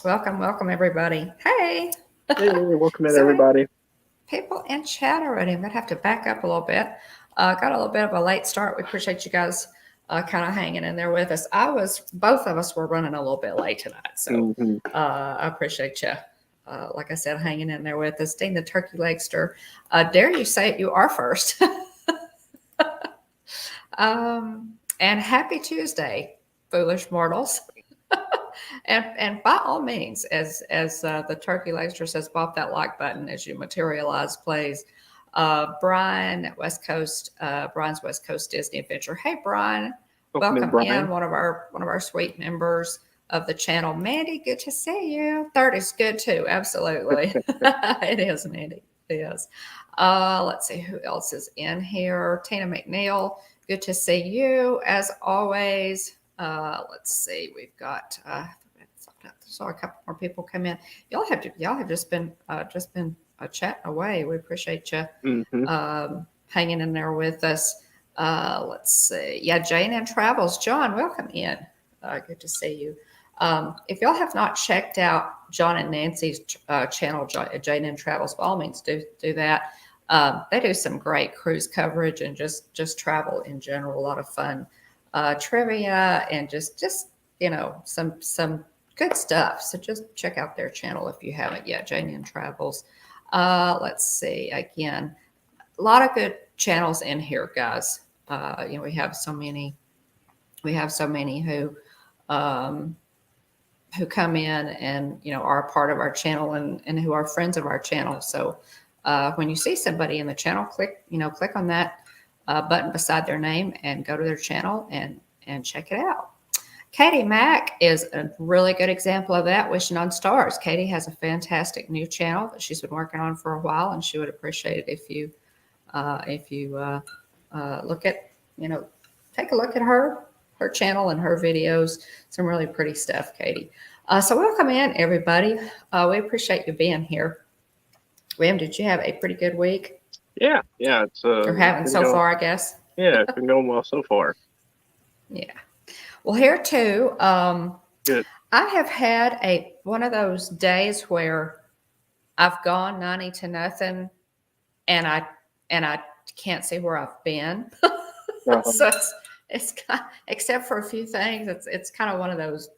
Welcome, everybody. Hey. Hey, welcome in, So many everybody. people in chat already. I'm going to have to back up a little bit. Got a little bit of a late start. We appreciate you guys kind of hanging in there with us. Both of us were running a little bit late tonight. So hmm I appreciate you, like I said, hanging in there with us. Dean the Turkey Legster, dare you say it, you are first. And happy Tuesday, foolish mortals. And by all means, as the turkey lecture says, pop that like button as you materialize plays. Brian's West Coast Disney Adventure. Hey, Brian, Welcome in, welcome in. Brian. One of our sweet members of the channel. Mandy, good to see you. Third is good too. Absolutely, it is, Mandy. It is. Let's see who else is in here. Tina McNeil, good to see you as always. Let's see, we've got. Saw a couple more people come in. Y'all have just been chatting away. We appreciate you hmm hanging in there with us. Let's see. Yeah, Jane and Travels. John, welcome in. Good to see you. If y'all have not checked out John and Nancy's channel, Jane and Travels, by all means do that. They do some great cruise coverage and just travel in general. A lot of fun trivia and just some good stuff. So just check out their channel if you haven't yet. Jane and Travels. Let's see. Again, a lot of good channels in here, guys. We have so many. We have so many who come in and are a part of our channel and who are friends of our channel. So when you see somebody in the channel, click on that button beside their name and go to their channel and check it out. Katie Mack is a really good example of that. Wishing on Stars. Katie has a fantastic new channel that she's been working on for a while, and she would appreciate it if you look at take a look at her channel and her videos. Some really pretty stuff, Katie. So welcome in, everybody. We appreciate you being here. William, did you have a pretty good week? Yeah. It's Or having so far, I guess. Yeah, it's been going well so far. Yeah. Well, here too, Good. I have had one of those days where I've gone 90 to nothing, and I can't see where I've been. So it's kind of, except for a few things, it's kind of one of those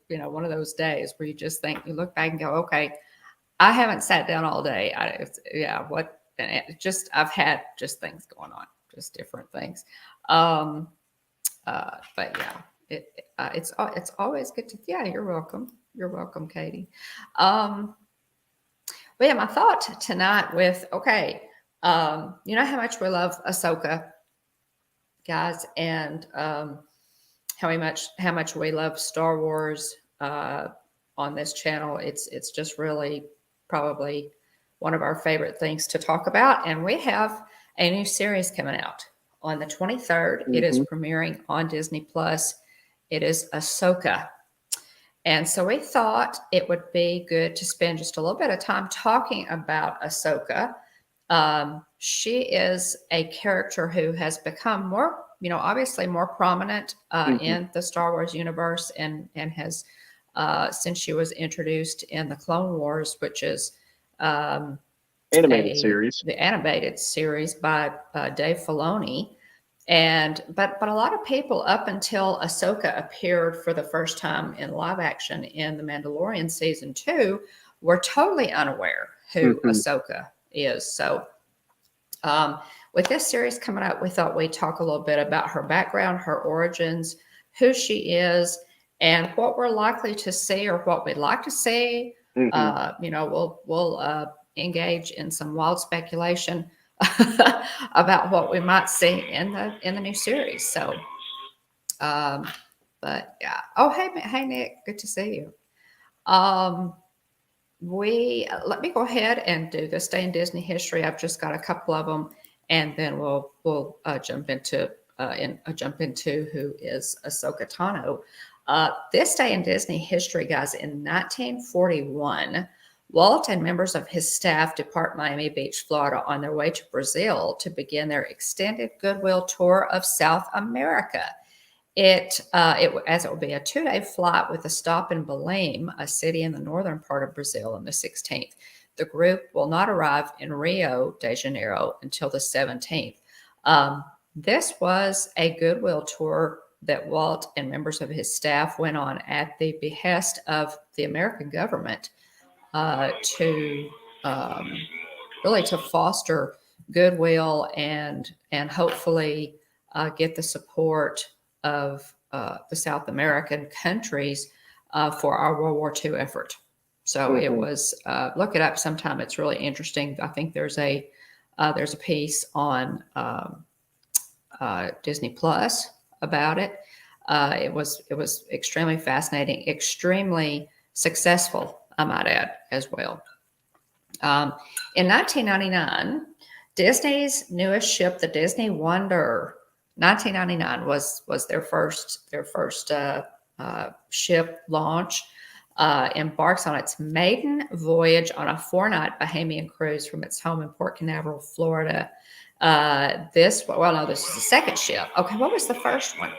days where you just think, you look back and go, okay, I haven't sat down all day. I've had just things going on, just different things. But yeah, it's always good to. Yeah, you're welcome. You're welcome, Katie. But yeah, my thought tonight with you know how much we love Ahsoka, guys, and how much we love Star Wars on this channel. It's just really probably one of our favorite things to talk about, and we have a new series coming out on the 23rd. It is premiering on Disney Plus. It is Ahsoka. And so we thought it would be good to spend just a little bit of time talking about Ahsoka. She is a character who has become more, obviously more prominent in the Star Wars universe and has, since she was introduced in the Clone Wars, which is the animated series by Dave Filoni. But a lot of people up until Ahsoka appeared for the first time in live action in The Mandalorian season 2 were totally unaware who Ahsoka is. So with this series coming up, we thought we'd talk a little bit about her background, her origins, who she is, and what we're likely to see or what we'd like to see. We'll engage in some wild speculation about what we might see in the new series. So, but yeah. Oh, hey, Nick, good to see you. Let me go ahead and do the Stay in Disney history. I've just got a couple of them, and then we'll jump into who is Ahsoka Tano. This Day in Disney history, guys, in 1941. Walt and members of his staff depart Miami Beach, Florida, on their way to Brazil to begin their extended goodwill tour of South America. As it will be a 2-day flight with a stop in Belém, a city in the northern part of Brazil, on the 16th. The group will not arrive in Rio de Janeiro until the 17th. This was a goodwill tour that Walt and members of his staff went on at the behest of the American government to really to foster goodwill and hopefully get the support of the South American countries for our World War II effort. So it was look it up sometime. It's really interesting. I think there's a piece on Disney Plus about it. It was extremely fascinating, extremely successful, I might add, as well. In 1999, Disney's newest ship, the Disney Wonder, 1999 was their first ship launch. Embarks on its maiden voyage on a 4-night Bahamian cruise from its home in Port Canaveral, Florida. This is the second ship. Okay, what was the first one?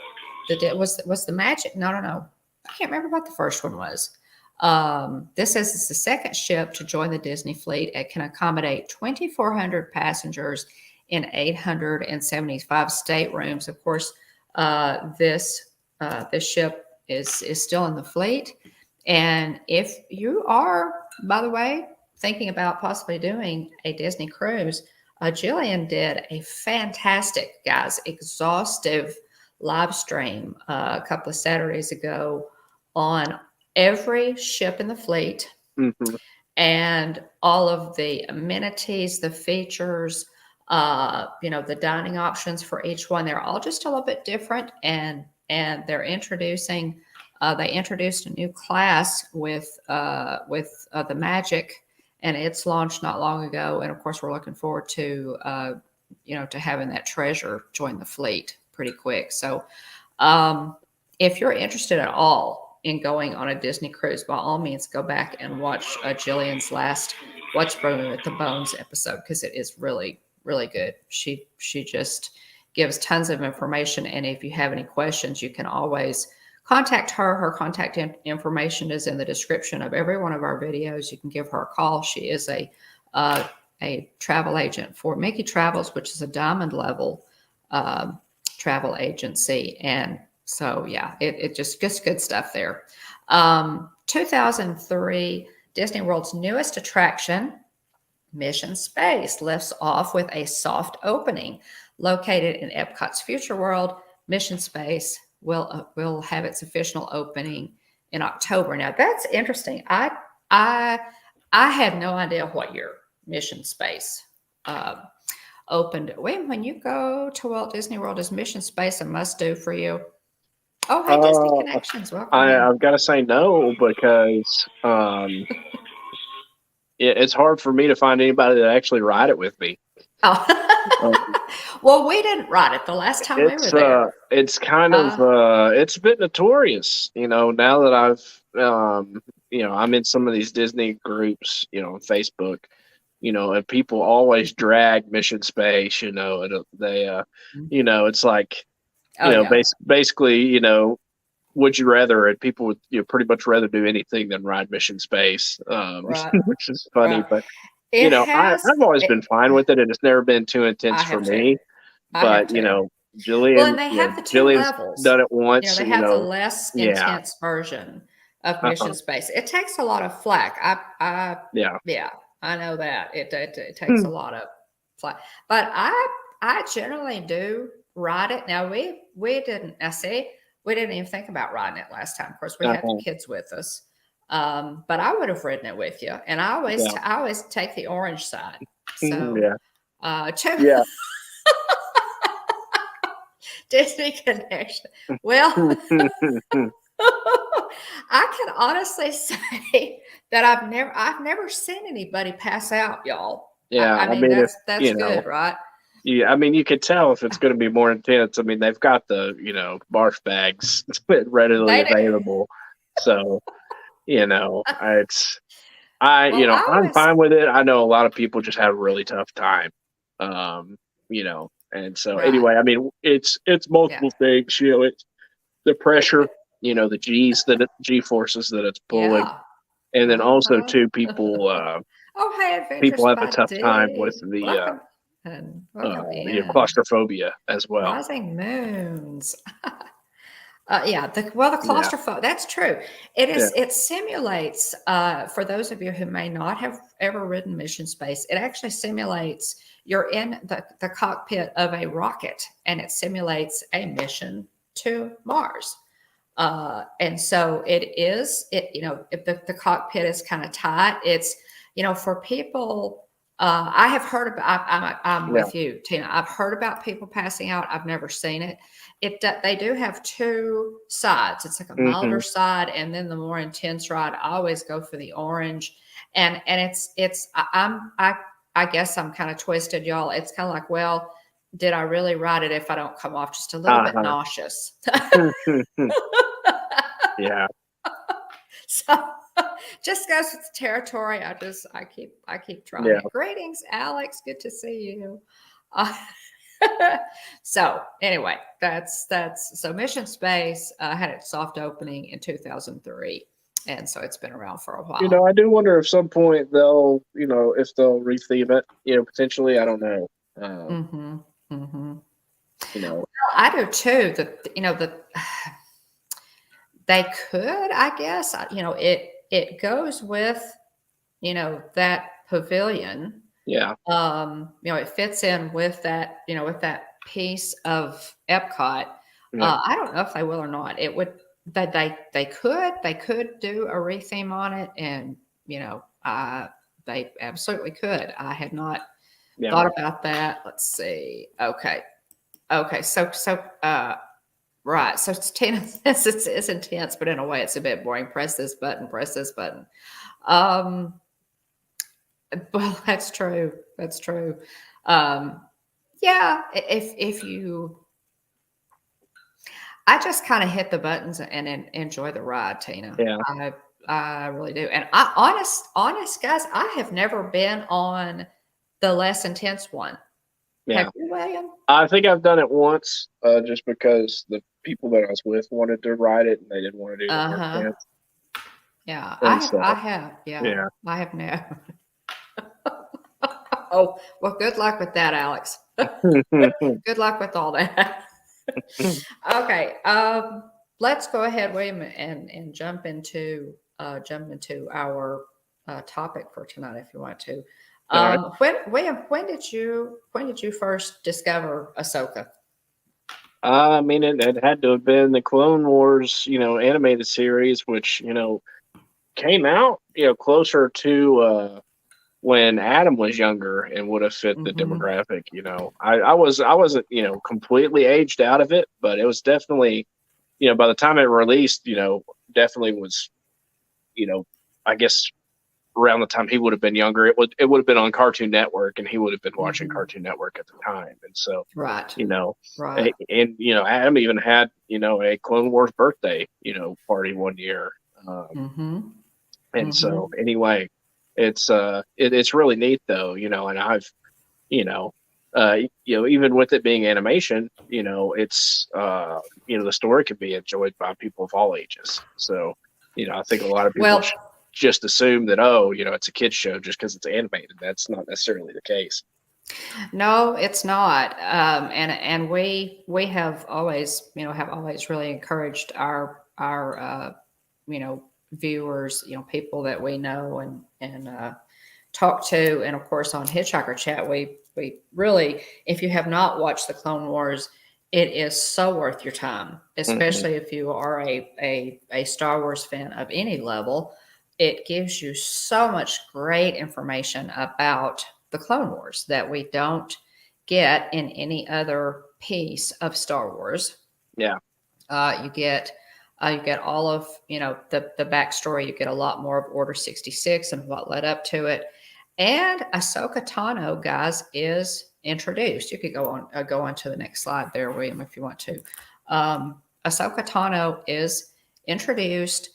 Was the Magic? No. I can't remember what the first one was. This says it's the second ship to join the Disney fleet. It can accommodate 2,400 passengers in 875 staterooms. Of course, this ship is still in the fleet. And if you are, by the way, thinking about possibly doing a Disney cruise, Jillian did a fantastic, guys, exhaustive live stream a couple of Saturdays ago on every ship in the fleet and all of the amenities, the features, the dining options for each one. They're all just a little bit different, and they're introducing. They introduced a new class with the Magic, and it's launched not long ago. And of course, we're looking forward to to having that treasure join the fleet pretty quick. So, if you're interested at all in going on a Disney cruise, by all means, go back and watch Jillian's last "What's Brewing with the Bones" episode, because it is really, really good. She just gives tons of information, and if you have any questions, you can always contact her. Her contact information is in the description of every one of our videos. You can give her a call. She is a travel agent for Mickey Travels, which is a diamond level travel agency. And so, yeah, it just gets good stuff there. 2003, Disney World's newest attraction, Mission Space, lifts off with a soft opening. Located in Epcot's Future World, Mission Space will have its official opening in October. Now that's interesting. I had no idea what year Mission Space opened. When you go to Walt Disney World, is Mission Space a must-do for you? Oh, hey, Disney Connections, welcome. I've got to say no, because it's hard for me to find anybody to actually ride it with me. Oh. Well, we didn't ride it the last time we were there. It's kind of it's a bit notorious, now that I've I'm in some of these Disney groups, on Facebook, and people always drag Mission Space, and they it's like basically, would you rather, and people would pretty much rather do anything than ride Mission Space, Right. which is funny, Right. but I've always been fine with it, and it's never been too intense for me. But Jillian, well, and they have the two Jillian's levels. done it once. They have the less intense version of Mission Space. It takes a lot of flack. I know that it takes a lot of flack, but I generally do ride it. Now we didn't. We didn't even think about riding it last time. Of course, we had the kids with us. But I would have ridden it with you, and I always take the orange side. So, Disney Connection. Well, I can honestly say that I've never seen anybody pass out, y'all. Yeah, I mean that's good, right? Yeah, I mean, you could tell if it's going to be more intense. I mean, they've got the barf bags readily available, so. I'm fine with it. I know a lot of people just have a really tough time, and so anyway, I mean, it's multiple things. the pressure, the G forces that it's pulling, Yeah. and then also Uh-huh. too people Oh, hey, Adventurous people have a tough time with Buddy. the Welcome and welcome in. claustrophobia as well. Rising Moons. Yeah, the Yeah, claustrophobia, that's true. It yeah. is, it simulates, for those of you who may not have ever ridden mission space, it actually simulates you're in the cockpit of a rocket and it simulates a mission to Mars. And so if the cockpit is kind of tight, it's, for people, I have heard about, I'm Yeah. with you, Tina. I've heard about people passing out. I've never seen it. They do have two sides. It's like a Hmm. milder side, and then the more intense ride. I always go for the orange, and I guess I'm kind of twisted, y'all. It's kind of like, well, did I really ride it if I don't come off just a little bit Uh-huh. nauseous? Yeah. So just goes with the territory. I keep trying Yeah. it. Greetings, Alex. Good to see you. Uh, so anyway, that's so Mission Space had its soft opening in 2003, and so it's been around for a while. I do wonder if some point they'll, if they'll retheme it, potentially. I don't know. Mm-hmm. Mm-hmm. You know, I do too. They could, I guess. It goes with that pavilion. yeah. It fits in with that, with that piece of Epcot. Yeah. I don't know if they will or not. It would that they could do a retheme on it, and they absolutely could. I had not Yeah. thought about that. Let's see. Okay. Right. So it's tense. It's intense, but in a way, it's a bit boring. Press this button. Press this button. Um, well, that's true. That's true. Yeah. If you, I just kind of hit the buttons and enjoy the ride, Tina. Yeah. I really do. And honest guys, I have never been on the less intense one. Yeah. Have you, William? I think I've done it once, just because the people that I was with wanted to ride it and they didn't want to do the more Uh-huh. intense. Yeah, And so, I have. Yeah, yeah. I have never. Oh, well, good luck with that, Alex. Good luck with all that. Okay, let's go ahead, William, and jump into our topic for tonight, if you want to. All right. William, when did you first discover Ahsoka? I mean, it had to have been the Clone Wars, animated series, which, came out, closer to when Adam was younger and would have fit the Mm-hmm. demographic. I wasn't, completely aged out of it, but it was definitely, by the time it released, definitely was, I guess around the time he would have been younger, it would have been on Cartoon Network, and he would have been watching Mm-hmm. Cartoon Network at the time. And so, Right. Right. And Adam even had a Clone Wars birthday party one year. Mm-hmm. And so anyway, it's really neat though, and I've even with it being animation, it's the story can be enjoyed by people of all ages. So I think a lot of people just assume that it's a kids show just because it's animated. That's not necessarily the case. No, it's not. And we have always really encouraged our viewers, people that we know and talk to, and of course on Hitchhiker Chat, we really, if you have not watched the Clone Wars, it is so worth your time, especially if you are a Star Wars fan of any level. It gives you so much great information about the Clone Wars that we don't get in any other piece of Star Wars. Yeah. You get all of the backstory. You get a lot more of Order 66 and what led up to it. And Ahsoka Tano, guys, is introduced. You could go on to the next slide there, William, if you want to. Ahsoka Tano is introduced.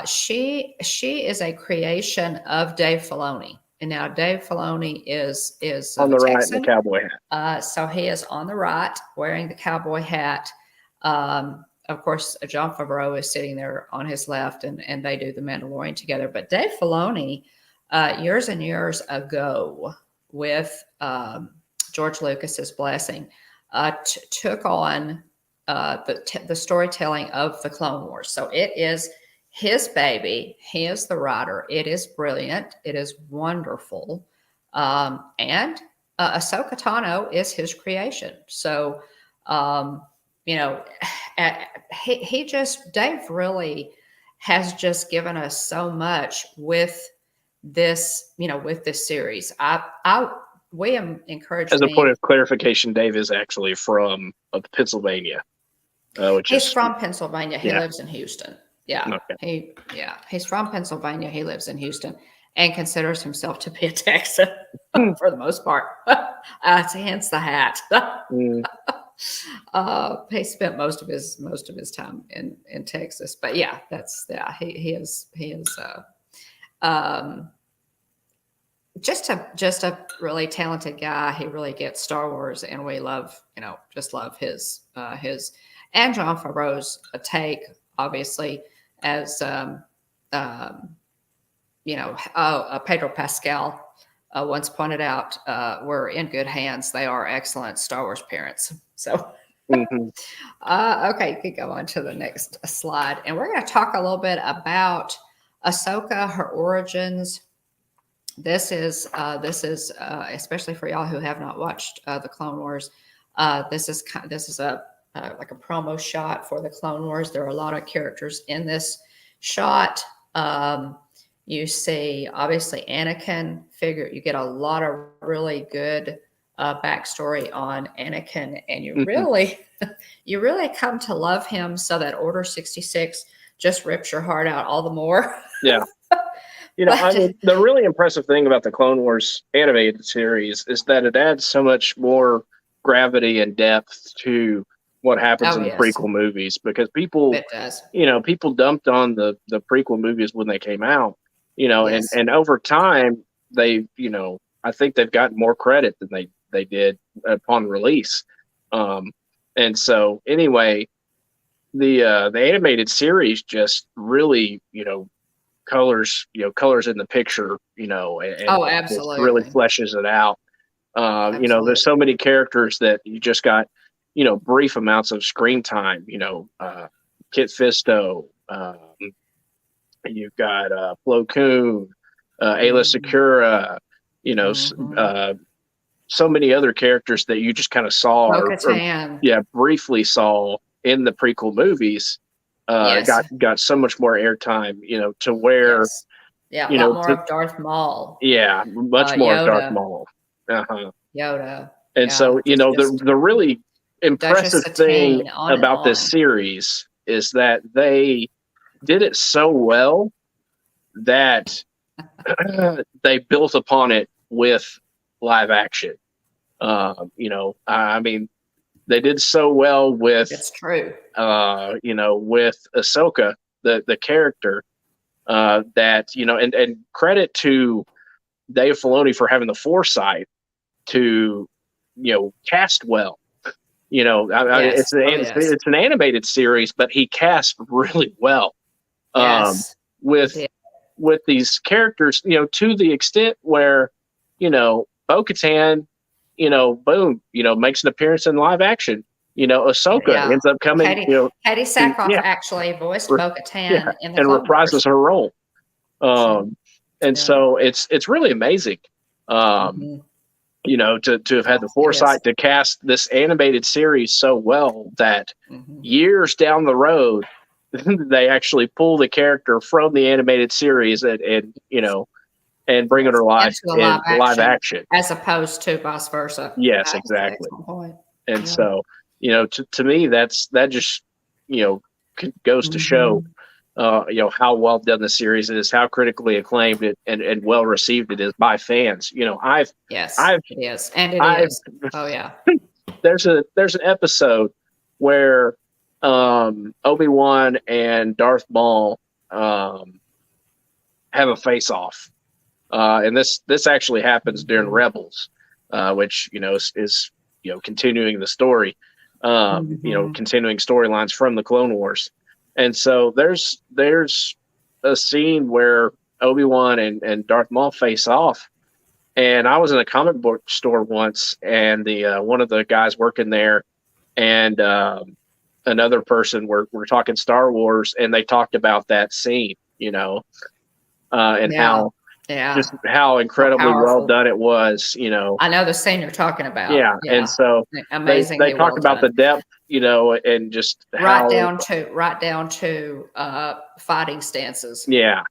She is a creation of Dave Filoni. And now Dave Filoni is on the right Texan. in the cowboy hat. So he is on the right wearing the cowboy hat. of course, Jon Favreau is sitting there on his left, and they do the Mandalorian together. But Dave Filoni, years and years ago, with George Lucas's blessing, took on the storytelling of the Clone Wars. So it is his baby. He is the writer. It is brilliant. It is wonderful. And Ahsoka Tano is his creation. So, Dave really has just given us so much with this, with this series. William encouraged As a me. point of clarification, Dave is actually from Pennsylvania. He's from Pennsylvania. He lives in Houston. Yeah. Okay. He's from Pennsylvania. He lives in Houston and considers himself to be a Texan for the most part. Hence the hat. He spent most of his time in Texas. But he is just a really talented guy. He really gets Star Wars, and we love his and Jon Favreau's take, obviously, as Pedro Pascal once pointed out, we're in good hands. They are excellent Star Wars parents. So, okay, you can go on to the next slide, and we're going to talk a little bit about Ahsoka, her origins. This is especially for y'all who have not watched the Clone Wars. This is a like a promo shot for the Clone Wars. There are a lot of characters in this shot. You see, obviously, Anakin figure. You get a lot of really good backstory on Anakin, and you really come to love him. So that Order 66 just rips your heart out all the more. Yeah. The really impressive thing about the Clone Wars animated series is that it adds so much more gravity and depth to what happens in the prequel movies, because people dumped on the prequel movies when they came out, and over time they, I think they've gotten more credit than they did upon release. And so anyway, the animated series just really, colors in the picture, and absolutely really fleshes it out. There's so many characters that you just got, brief amounts of screen time, Kit Fisto, you've got Plo Koon, Ayla Secura, so many other characters that you just kind of saw briefly saw in the prequel movivies. Got so much more airtime, to where a lot more of Darth Maul. Yeah, much more of Darth Maul. Yoda. And so, the really impressive thing about this series is that they did it so well that they built upon it with live action. They did so well with it's true. With Ahsoka, the character, that and credit to Dave Filoni for having the foresight to cast well. It's an animated series, but he cast really well. With these characters, to the extent where Bo-Katan, boom, makes an appearance in live action. Ahsoka ends up coming. Katie Sackhoff actually voiced Bo-Katan in the Clone reprises Wars. her role. So it's really amazing. To have had the foresight to cast this animated series so well that years down the road, they actually pull the character from the animated series and bring it to life in live action, as opposed to vice versa. Yes, exactly. And so, to me, that just, goes to show, how well done the series is, how critically acclaimed it and well received it is by fans. It is. Oh yeah. There's an episode where Obi-Wan and Darth Maul have a face-off. And this actually happens during Rebels, which, is continuing the story. continuing storylines from the Clone Wars. And so there's a scene where Obi-Wan and Darth Maul face off. And I was in a comic book store once, and the one of the guys working there and another person were talking Star Wars, and they talked about that scene, and how incredibly well done it was, I know the scene you're talking about. Yeah. And so amazingly they talked about the depth, and just right down to fighting stances. Yeah.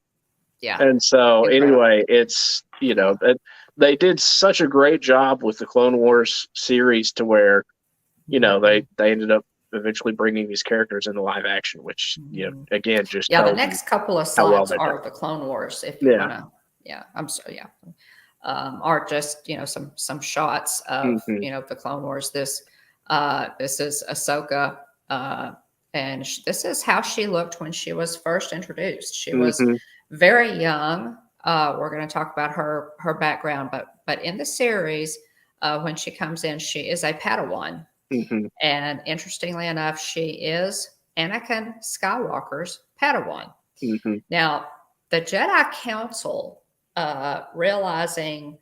Yeah. And so anyway, it's they did such a great job with the Clone Wars series to where they ended up eventually bringing these characters into live action, which again just the next couple of slides are the Clone Wars, if you want to. I'm sorry. Are just some shots of the Clone Wars. This is Ahsoka, and this is how she looked when she was first introduced. She was very young. We're going to talk about her background, but in the series, when she comes in, she is a Padawan, and interestingly enough, she is Anakin Skywalker's Padawan. Now, the Jedi Council, realizing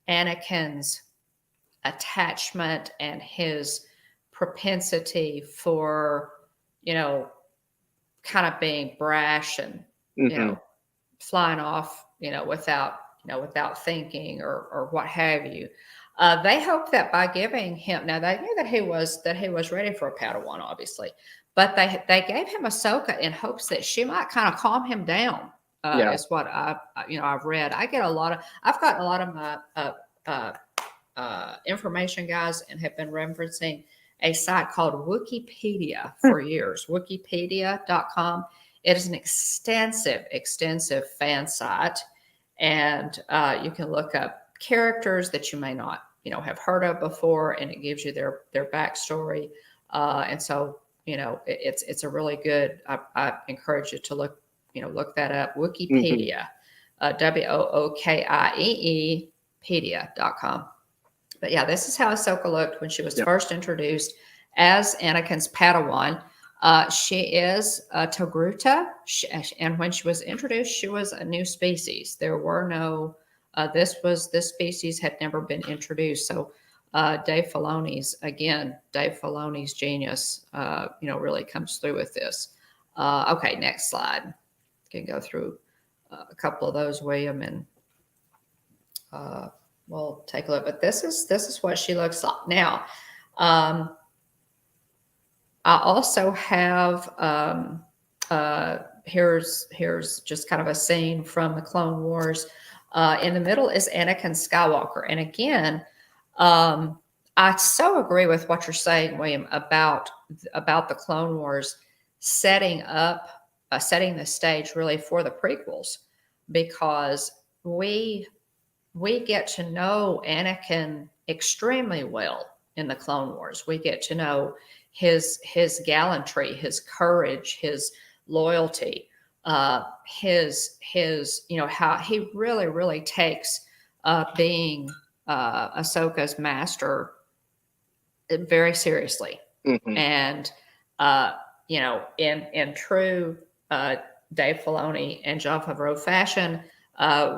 Anakin's attachment and his propensity for, kind of being brash and flying off, without thinking or what have you. They hoped that by giving him, now they knew that he was ready for a Padawan, obviously, but they gave him Ahsoka in hopes that she might kind of calm him down. Is what I've read. I've gotten a lot of my information, guys, and have been referencing a site called Wikipedia for years. Wikipedia.com. It is an extensive fan site, and you can look up characters that you may not have heard of before, and it gives you their backstory. And so it's a really good. I encourage you to look that up. Wikipedia, WOOKIEE pedia.com. But yeah, this is how Ahsoka looked when she was first introduced as Anakin's Padawan. She is Togruta, and when she was introduced, she was a new species. There were no. This species had never been introduced. So Dave Filoni's genius, really comes through with this. Okay, next slide. Can go through a couple of those, William, and we'll take a look. But this is what she looks like now. I also have here's just kind of a scene from the Clone Wars. In the middle is Anakin Skywalker, and again, I so agree with what you're saying, William, about the Clone Wars setting the stage really for the prequels, because we get to know Anakin extremely well in the Clone Wars. We get to know his gallantry, his courage, his loyalty, his how he really takes being Ahsoka's master very seriously. And in true Dave Filoni and Jon Favreau fashion,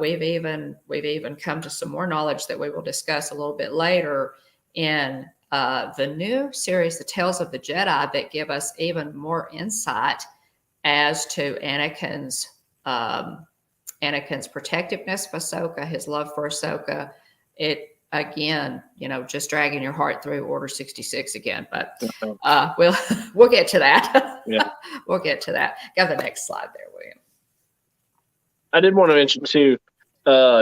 we've even come to some more knowledge that we will discuss a little bit later in the new series, The Tales of the Jedi, that give us even more insight as to Anakin's protectiveness of Ahsoka, his love for Ahsoka. It again, just dragging your heart through Order 66 again, but we'll get to that. Yeah, we'll get to that. Got the next slide there, William. I did want to mention too,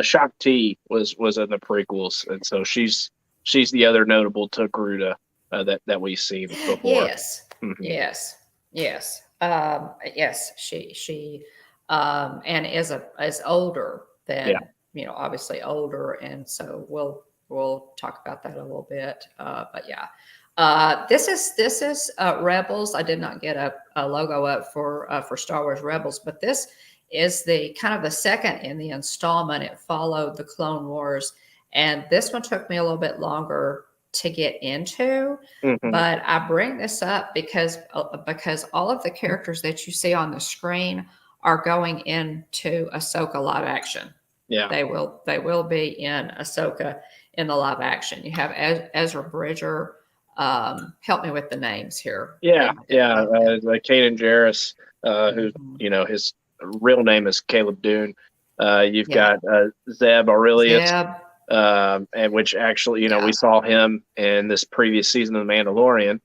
Shak Ti was in the prequels, and so she's the other notable Togruta that we've seen before. Yes, yes. Yes, she and is older than obviously older, and so we'll talk about that a little bit. But yeah, this is Rebels. I did not get a logo up for Star Wars Rebels, but this is the kind of the second in the installment. It followed the Clone Wars, and this one took me a little bit longer to get into. Mm-hmm. But I bring this up because all of the characters that you see on the screen are going into Ahsoka live action. Yeah. They will be in Ahsoka in the live action. You have Ezra Bridger. Help me with the names here. Yeah. Like Kanan Jarrus, who his real name is Caleb Dune. You've got Zeb Aurelius, Zeb. and which actually, we saw him in this previous season of The Mandalorian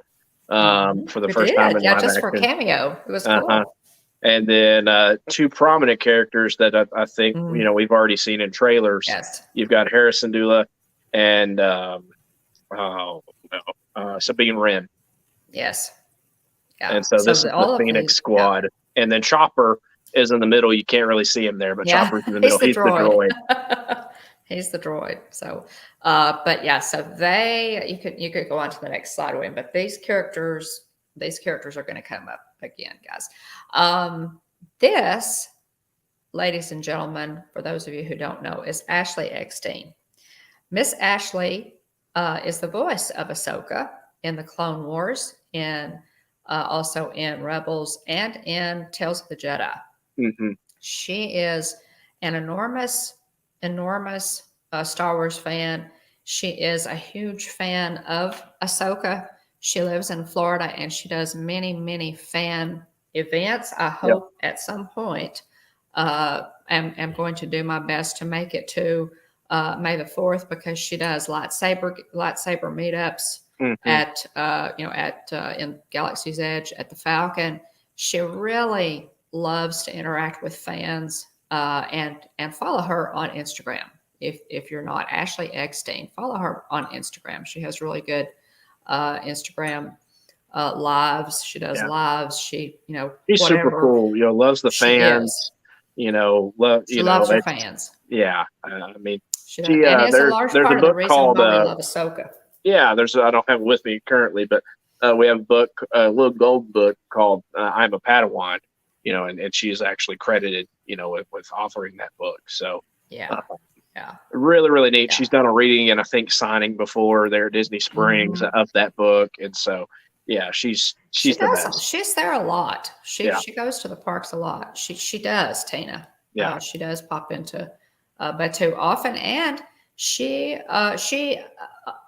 for the first time in live just action. for cameo. It was cool. And then two prominent characters that I think we've already seen in trailers. Yes. You've got Harrison Dula and Sabine Wren. Yes. Yeah. And so this is the Phoenix Squad. Yeah. And then Chopper is in the middle. You can't really see him there, but Chopper's in the middle. He's the droid. He's the droid. So, but yeah, so you could go on to the next slide, William, but these characters are going to come up again, guys. This, ladies and gentlemen, for those of you who don't know, is Ashley Eckstein. Miss Ashley is the voice of Ahsoka in the Clone Wars, and also in Rebels and in Tales of the Jedi. Mm-hmm. She is an enormous Star Wars fan. She is a huge fan of Ahsoka. She lives in Florida, and she does many, many fan events. I hope at some point I'm going to do my best to make it to May the 4th, because she does lightsaber meetups in Galaxy's Edge at the Falcon. She really loves to interact with fans, and follow her on Instagram. If you're not, Ashley Eckstein, follow her on Instagram. She has really good Instagram lives. She does lives. She's super cool. Loves the fans. She loves her fans. Yeah, I mean, and it's a large part of the reason why we love Ahsoka. Yeah, I don't have it with me currently, but we have a little gold book called "I'm a Padawan," and she's actually credited, with authoring that book. So really, really neat. Yeah. She's done a reading and I think signing before there at Disney Springs of that book, and so she's the best. She's there a lot. She goes to the parks a lot. She does, Tina. Yeah, she does pop into Batuu often, and she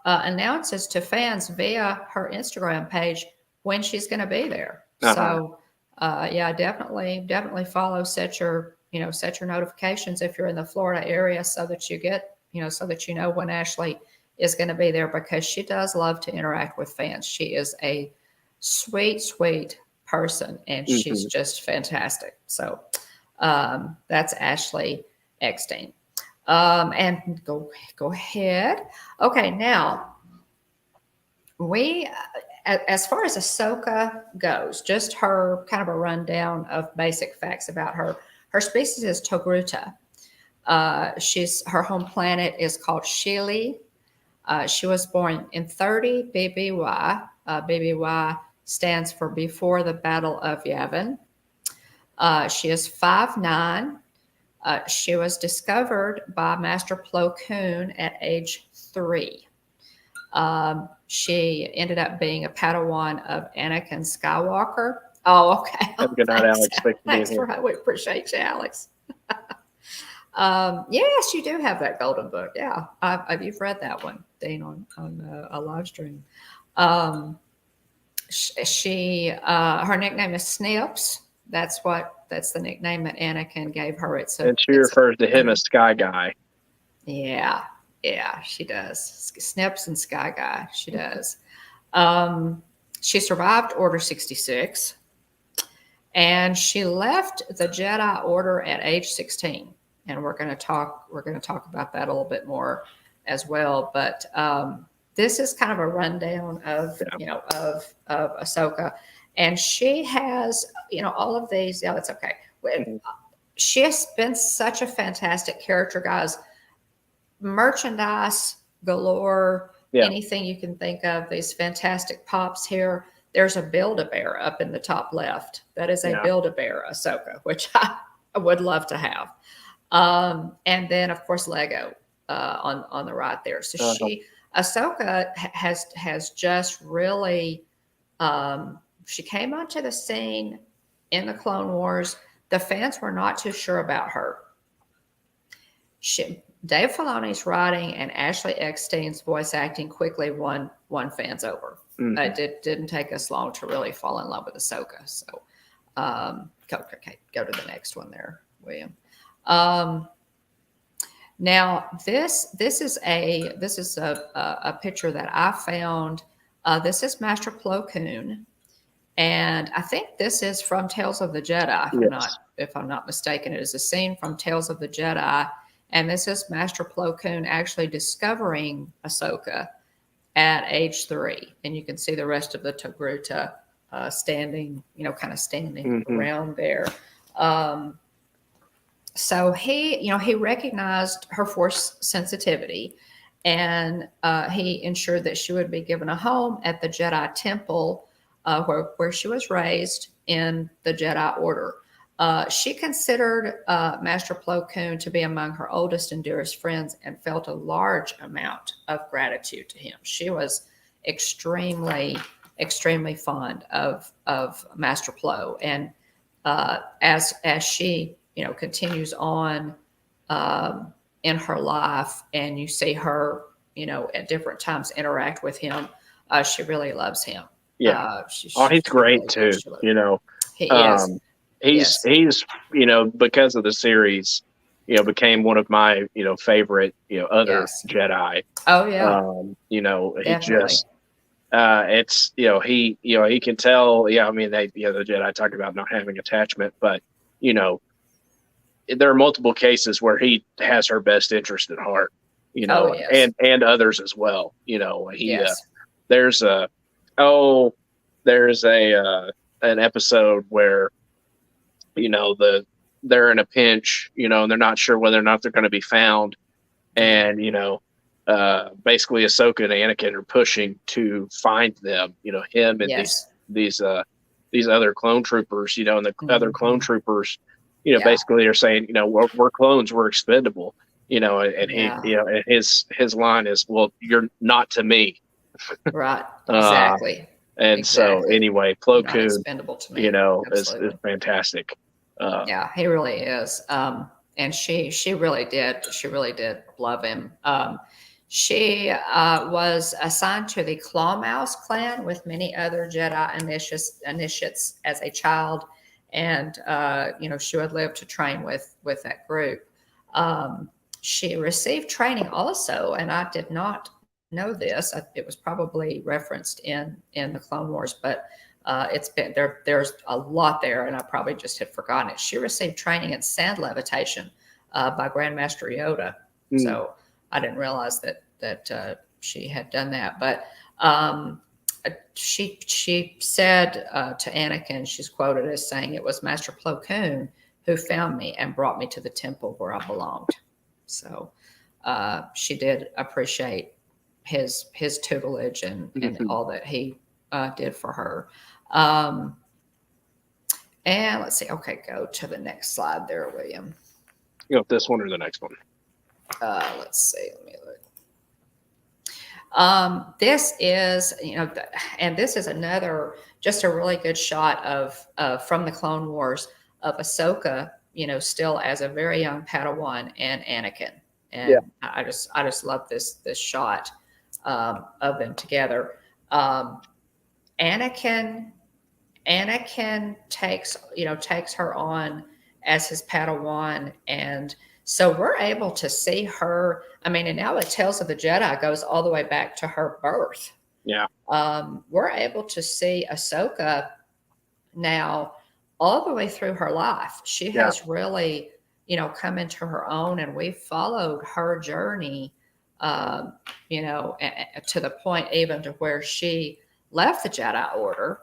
announces to fans via her Instagram page when she's going to be there. So definitely follow. Set your notifications if you're in the Florida area, so that you get when Ashley is going to be there, because she does love to interact with fans. She is a sweet person, and she's just fantastic. So that's Ashley Eckstein. And go ahead. Okay, now as far as Ahsoka goes, just her kind of a rundown of basic facts about her. Her species is Togruta. Her home planet is called Shili. She was born in 30 BBY. BBY stands for Before the Battle of Yavin. She is 5'9". She was discovered by Master Plo Koon at age 3. She ended up being a Padawan of Anakin Skywalker. Oh, okay. Good night, Alex. Thanks we appreciate you, Alex. Yes, you do have that golden book. Yeah, you've read that one, Dean, on a live stream. Her nickname is Snips. That's the nickname that Anakin gave her. And she refers to him as Sky Guy. Yeah, she does. Snips and Sky Guy, she does. She survived Order 66, and she left the Jedi Order at age 16. And we're going to talk about that a little bit more as well. But this is kind of a rundown of Ahsoka. And she has, all of these. Yeah, that's okay. She has been such a fantastic character, guys. Merchandise galore. Yeah. Anything you can think of. These fantastic pops here. There's a Build-A-Bear up in the top left. That is a Build-A-Bear Ahsoka, which I would love to have. And then, of course, Lego on the right there. So Ahsoka has just really, she came onto the scene in the Clone Wars. The fans were not too sure about her. Dave Filoni's writing and Ashley Eckstein's voice acting quickly won fans over. Mhm. It didn't take us long to really fall in love with Ahsoka. So, go to the next one there, William. Now this is a picture that I found. This is Master Plo Koon, and I think this is from Tales of the Jedi. If I'm not mistaken, it is a scene from Tales of the Jedi, and this is Master Plo Koon actually discovering Ahsoka at age 3, and you can see the rest of the Togruta standing, kind of standing around there. So he recognized her Force sensitivity, and he ensured that she would be given a home at the Jedi Temple, where she was raised in the Jedi Order. She considered Master Plo Koon to be among her oldest and dearest friends, and felt a large amount of gratitude to him. She was extremely, extremely fond of Master Plo, and as she continues on in her life, and you see her, at different times interact with him, she really loves him. Yeah. He's great really too. He is. He's because of the series, became one of my favorite other Jedi. Oh yeah. He just it's he can tell. Yeah, I mean the Jedi talk about not having attachment, but there are multiple cases where he has her best interest at heart, and others as well. There's an episode where they're in a pinch, and they're not sure whether or not they're going to be found, and basically Ahsoka and Anakin are pushing to find them, him and these other clone troopers, and the other clone troopers basically are saying, we're clones, we're expendable, and he, and his line is, well, you're not to me. Right. Exactly. So anyway, Plo Koon, expendable to me. Is fantastic. He really is. And she really did love him. She was assigned to the Claw Mouse clan with many other Jedi initiates as a child. And, she would live to train with that group. She received training also, and I did not know this. It was probably referenced in the Clone Wars, but it's been there. There's a lot there, and I probably just had forgotten it. She received training in sand levitation by Grandmaster Yoda. So I didn't realize that she had done that. But she said to Anakin, she's quoted as saying, "It was Master Plo Koon who found me and brought me to the temple where I belonged." So she did appreciate his tutelage and all that he did for her. And let's see. Okay, go to the next slide there, William. You know, this one or the next one? Let's see. Let me look. This is, and this is another, just a really good shot of from the Clone Wars of Ahsoka, still as a very young Padawan, and Anakin. And I just love this shot of them together. Anakin takes her on as his Padawan, and so we're able to see her. I mean, and now the Tales of the Jedi goes all the way back to her birth. Yeah. We're able to see Ahsoka now all the way through her life. She has really, come into her own, and we followed her journey, to the point even to where she left the Jedi Order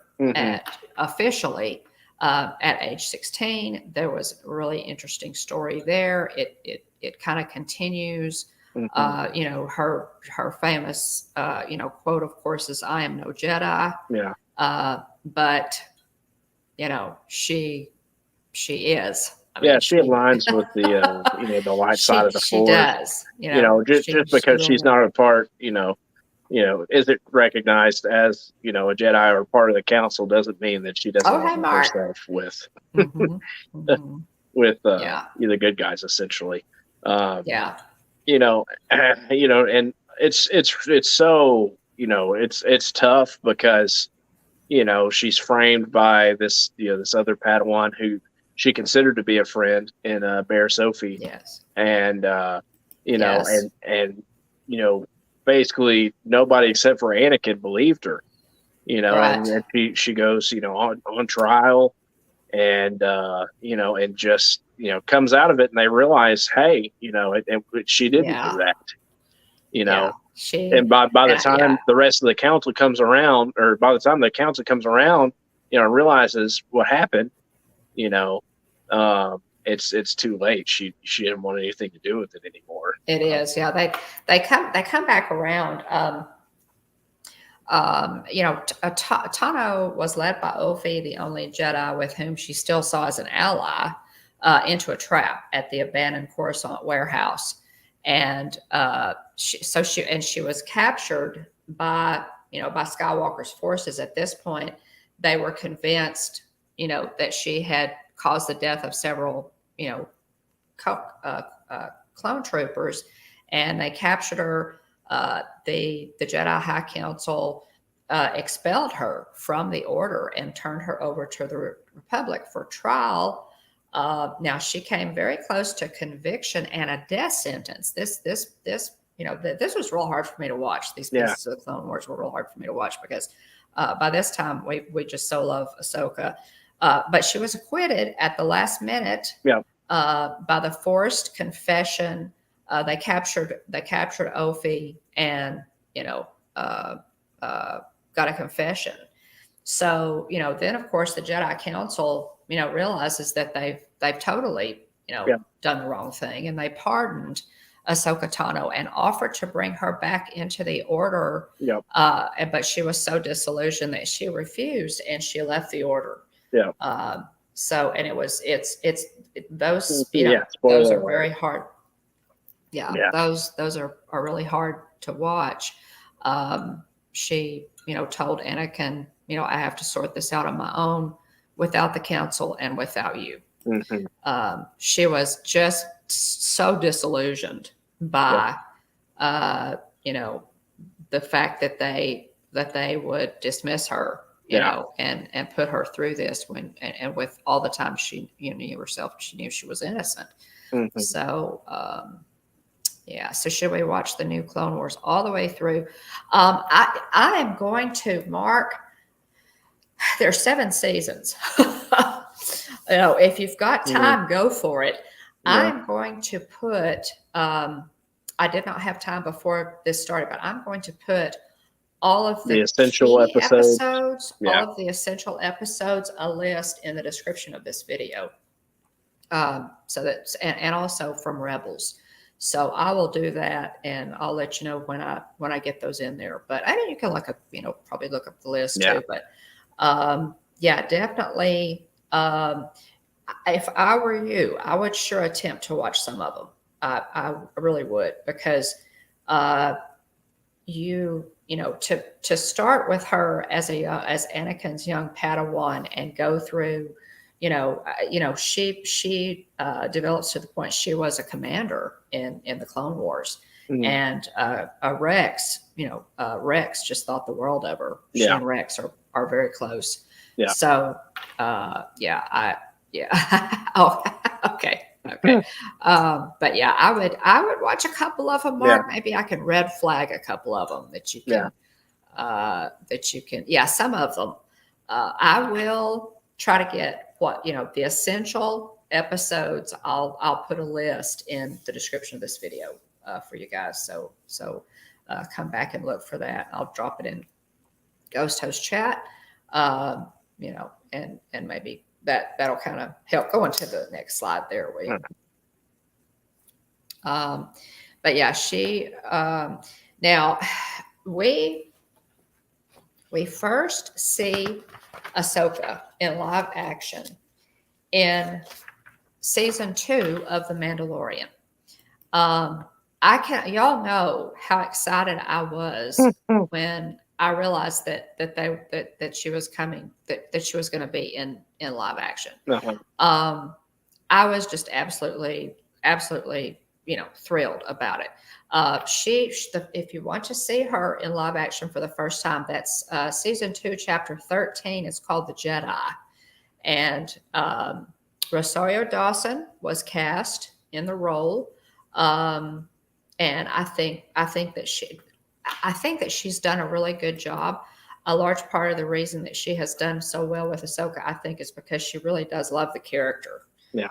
officially at age 16. There was a really interesting story there. It kind of continues. Her famous quote, of course, is, "I am no Jedi." Yeah. But she is. She aligns with the the light side of the Force. She does. Just because she's not a part, isn't recognized as, a Jedi or part of the council doesn't mean that she doesn't Oh, hey, align Mark. herself with Hmm. Hmm. with Yeah. the good guys essentially. Yeah. You know, and it's so, it's tough because, she's framed by this, this other Padawan who she considered to be a friend in Bear Sophie, Yes. and Yes. you know, basically nobody except for Anakin believed her, and Right. then she goes, on trial, and and just comes out of it, and they realize, hey, she didn't do Yeah. that, you Yeah. know. And by the Yeah. time the rest of the council comes around, or by the time the council comes around, realizes what happened, you know, it's too late. She didn't want anything to do with it anymore. It is. Yeah. They come back around. Tano was led by Ophi, the only Jedi with whom she still saw as an ally, into a trap at the abandoned Coruscant warehouse, and she was captured by Skywalker's forces. At this point, they were convinced, that she had caused the death of several, clone troopers, and they captured her. The Jedi High Council expelled her from the Order and turned her over to the Republic for trial. Now she came very close to conviction and a death sentence. This was real hard for me to watch. These Yeah. pieces of the Clone Wars were real hard for me to watch because by this time we just so love Ahsoka. But she was acquitted at the last minute. Yeah. By the forced confession. They captured Ophi and uh, got a confession. So then of course the Jedi Council realizes that they've totally Yeah. done the wrong thing, and they pardoned Ahsoka Tano and offered to bring her back into the Order. Yeah. But she was so disillusioned that she refused and she left the Order. Yeah. So, and those Yeah. those Spoiler are very alert. hard. Yeah, Yeah. those are really hard to watch. She told Anakin, I have to sort this out on my own without the council and without you. Mm-hmm. She was just so disillusioned by the fact that they would dismiss her, and put her through this and with all the time she knew herself, she knew she was innocent. Mm-hmm. So so should we watch the new Clone Wars all the way through? I am going to mark. There's 7 seasons. If you've got time, go for it. Yeah. I'm going to put. I did not have time before this started, but I'm going to put all of the essential key episodes. all of the essential episodes, a list in the description of this video. So that's and also from Rebels. So I will do that, and I'll let you know when I get those in there. But I know you can probably look up the list too. But definitely. If I were you, I would sure attempt to watch some of them. I really would, because to start with her as Anakin's young Padawan and go through, she develops to the point she was a commander in the Clone Wars, and Rex, Rex just thought the world of her. She and Rex are very close. Yeah. So oh, okay. But yeah, I would watch a couple of them, Mark. Yeah. Maybe I can red flag a couple of them that you can, some of them. I will try to get the essential episodes. I'll put a list in the description of this video for you guys. So come back and look for that. I'll drop it in Ghost Host chat. And maybe that'll kind of help. Go into the next slide there, will you? But yeah, she now we first see Ahsoka in live action in season 2 of The Mandalorian. y'all know how excited I was when I realized that she was coming, that she was going to be in live action. Uh-huh. I was just absolutely, thrilled about it. If you want to see her in live action for the first time, that's season 2, chapter 13. It's called The Jedi, and Rosario Dawson was cast in the role, and I think that she's done a really good job. A large part of the reason that she has done so well with Ahsoka, I think, is because she really does love the character. Yeah.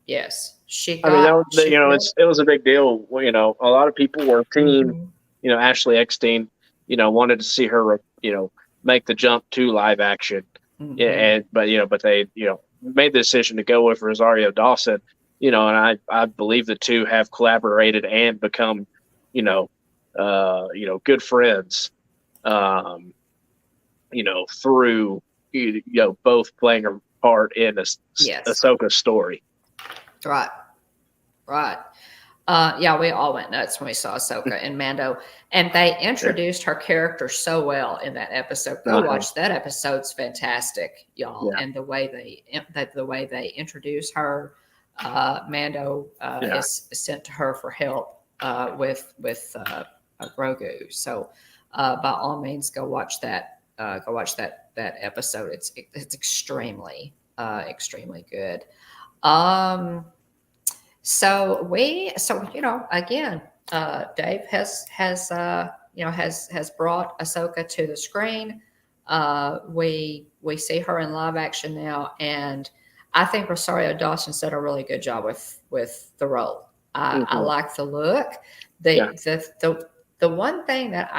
Yes, she I mean, got, she really, it was a big deal. Well, a lot of people were team, Mhm. Ashley Eckstein, wanted to see her, make the jump to live action. Yeah, Mhm. but they, made the decision to go with Rosario Dawson, and I believe the two have collaborated and become, good friends, um, through, both playing a part in Yes, Ahsoka's story. right, right. Yeah, we all went nuts when we saw Ahsoka and Mando, and they Yeah. introduced her character so well in that episode. Go Uh-huh. watch that episode's fantastic, y'all. Yeah. And the way they introduce her, Mando Yeah. is sent to her for help with Grogu. So by all means, go watch that. Go watch that episode. It's extremely good. Um, again, Dave has brought Ahsoka to the screen. We see her in live action now, and I think Rosario Dawson did a really good job with the role. I Mm-hmm. like the look. Yeah. The one thing that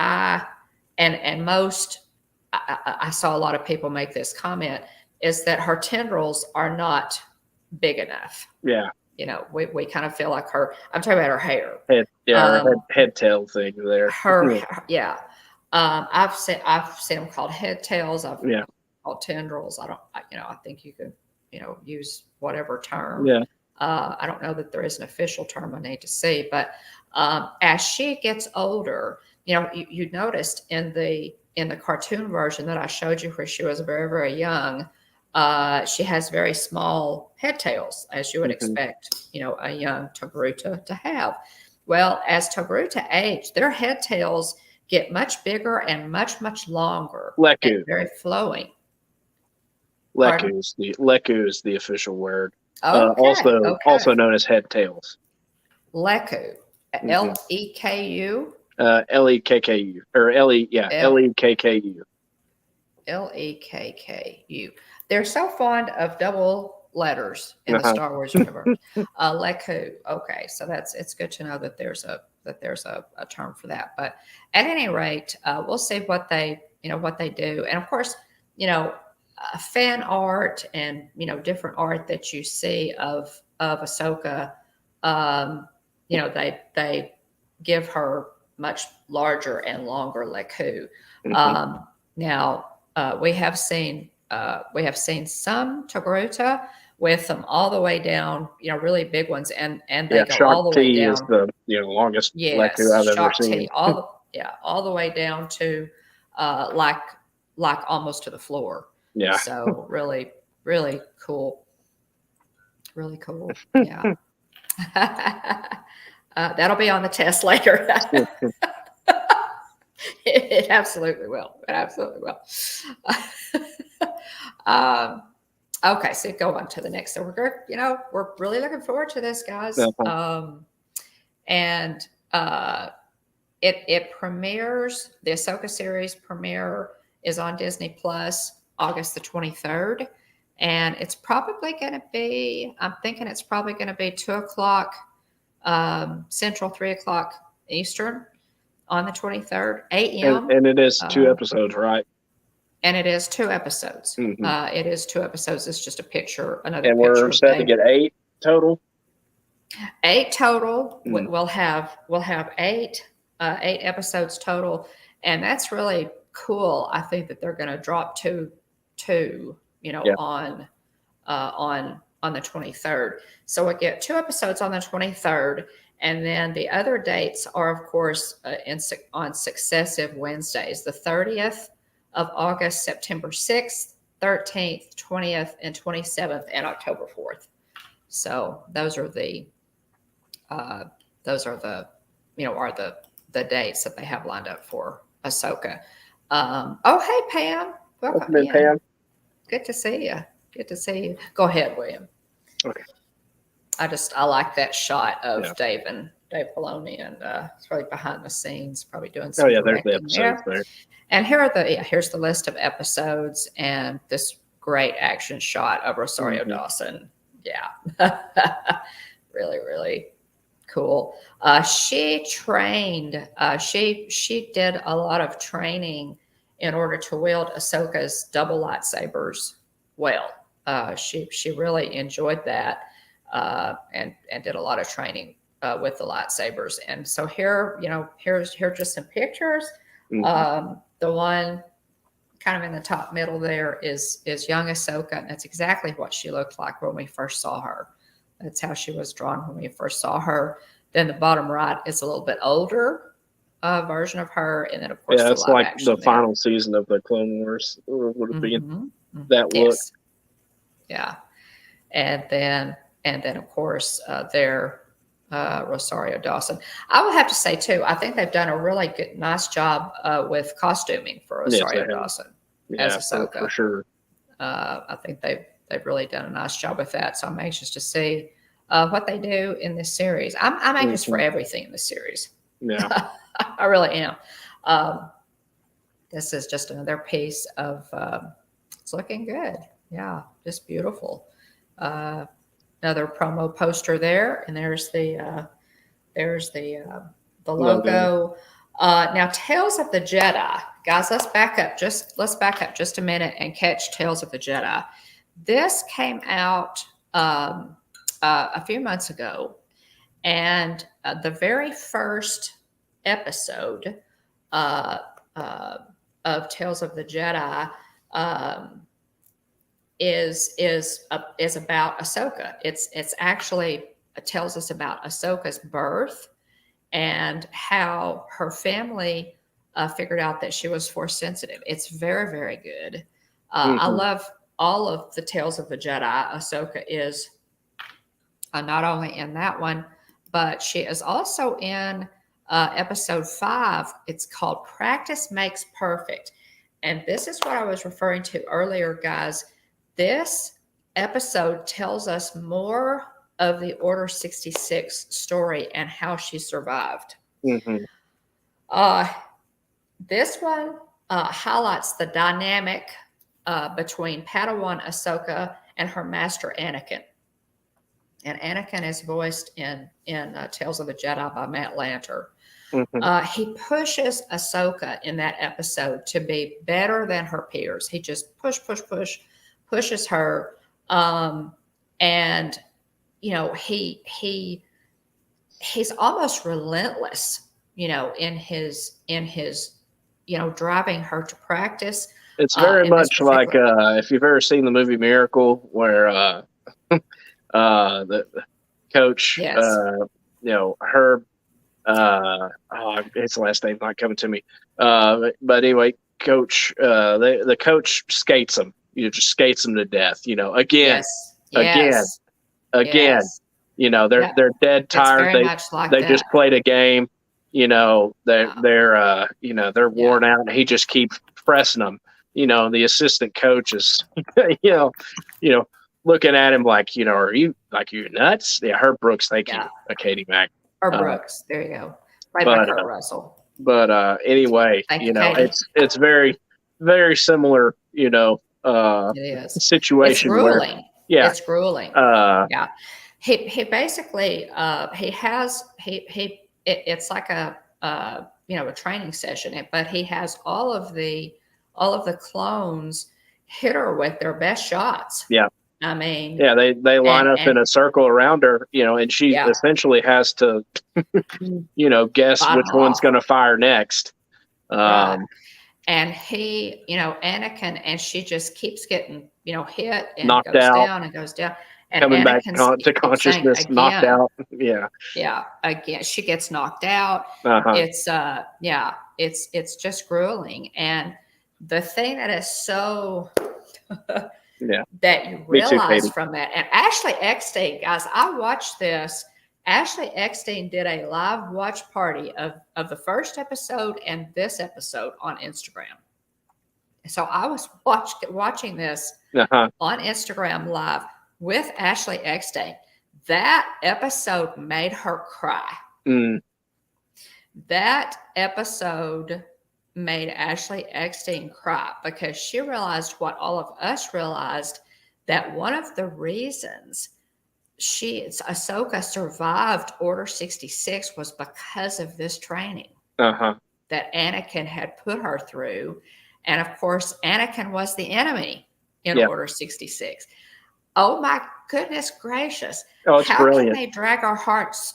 and most I saw a lot of people make this comment is that her tendrils are not big enough. Yeah. We kind of feel like I'm talking about her hair. Her head tail thing there. Yeah. I've seen them called head tails. I've Yeah. called tendrils. I think you could, use whatever term. Yeah. I don't know that there is an official term I need to see, but as she gets older, you noticed in the cartoon version that I showed you where she was very, very young, she has very small head tails, as you would Mm-hmm. expect, a young Togruta to have. Well, as Togruta age, their head tails get much bigger and much, much longer and Leku. very flowing. Pardon? Leku is the official word. Okay, Also okay. known as head tails. Leku, Mm-hmm. Leku, Lekku or Lekku. Lekku. They're so fond of double letters in the Uh-huh. Star Wars universe. Leku. Okay, so it's good to know that there's a term for that. But at any rate, we'll see what they do, and of course, fan art and different art that you see of Ahsoka. They give her much larger and longer Leku. Mm-hmm. Now we have seen some Togruta with them all the way down, really big ones, and they go Shark all the way T is down. the longest Leku Yes, I've ever Shock seen. T, all the way down to like almost to the floor. Yeah. So really, really cool, really cool. Yeah. That'll be on the test later. It absolutely will. It absolutely will. um, okay, so go on to the next. So we're really looking forward to this, guys. Uh-huh. And it premieres. The Ahsoka series premiere is on Disney Plus August the 23rd, and it's probably going to be. I'm thinking it's probably going to be 2:00 Central, 3:00 Eastern on the 23rd, a.m. And it is 2 episodes, right? And it is 2 episodes. Mm-hmm. It is 2 episodes. It's just another And picture we're of set to David. get 8 total. 8 total. Mm. We'll have 8 episodes total, and that's really cool. I think that they're going to drop two, Yeah. on on the 23rd. So we get 2 episodes on the 23rd, and then the other dates are, of course, on successive Wednesdays: the 30th of August, September 6th, 13th, 20th, and 27th, and October 4th. So those are the dates that they have lined up for Ahsoka. Oh, hey, Pam. Welcome in. Pam. Good to see you. Good to see you. Go ahead, William. Okay. I like that shot of Dave Filoni, and it's probably behind the scenes, probably doing some there's the episodes there. And here's the list of episodes, and this great action shot of Rosario Dawson. Yeah. Really, really cool. She trained, she did a lot of training in order to wield Ahsoka's double lightsabers well. She really enjoyed that, and did a lot of training with the lightsabers. And so here are just some pictures. The one kind of in the top middle there is young Ahsoka, and that's exactly what she looked like when we first saw her. That's how she was drawn when we first saw her. Then the bottom right is a little bit older version of her, and then of course it's like the final season of the Clone Wars would have been that look. Yeah, and then of course Rosario Dawson. I will have to say too, I think they've done a really nice job with costuming for Rosario Dawson as Ahsoka. For sure. I think they've really done a nice job with that. So I'm anxious to see what they do in this series. I'm anxious for everything in this series. Yeah, I really am. This is just another piece of. It's looking good. Yeah, just beautiful. Another promo poster there, and there's the logo. Now, Tales of the Jedi, guys. Let's back up just a minute and catch Tales of the Jedi. This came out a few months ago, and the very first episode of Tales of the Jedi is about Ahsoka. It's actually tells us about Ahsoka's birth and how her family figured out that she was Force sensitive. It's very, very good. I love all of the Tales of the Jedi. Ahsoka is not only in that one, but she is also in episode 5. It's called Practice Makes Perfect. And this is what I was referring to earlier, guys. This episode tells us more of the Order 66 story and how she survived. This one highlights the dynamic between Padawan Ahsoka and her master Anakin. And Anakin is voiced in Tales of the Jedi by Matt Lanter. He pushes Ahsoka in that episode to be better than her peers. He just pushes her, and he's almost relentless, in his driving her to practice. It's very much like if you've ever seen the movie Miracle, where the coach, Herb, his last name's not coming to me, but anyway, coach, the coach skates him, just skates him to death, again. They're dead tired. They just played a game, they're worn out, and he just keeps pressing them. The assistant coach is, looking at him like, are you nuts? Yeah, Herb Brooks, thank you, Katie Mack. Herb Brooks, there you go. Right by Kurt Russell. But anyway, it's very, very similar, it is. Situation. It's grueling. It's grueling. Yeah. He basically it's like a training session, but he has all of the clones hit her with their best shots. Yeah. I mean, they line up in a circle around her, and she essentially has to, guess which one's going to fire next. Right. And he, Anakin, and she just keeps getting, hit and knocked goes out. down and goes down. And Coming back Anakin's to saying consciousness, knocked again, out. Yeah. yeah, again, she gets knocked out. Uh-huh. It's just grueling. And the thing that is so Yeah. that you Me too, realize Katie. from that, and Ashley Eckstein, guys, I watched this. Ashley Eckstein did a live watch party of the first episode and this episode on Instagram. So I was watching this Uh-huh. on Instagram live with Ashley Eckstein. That episode made her cry. Mm. That episode made Ashley Eckstein cry because she realized what all of us realized, that one of the reasons Ahsoka survived Order 66 was because of this training Uh-huh. that Anakin had put her through. And of course, Anakin was the enemy in Yeah. Order 66. Oh my goodness gracious. Oh, it's How brilliant. can they drag our hearts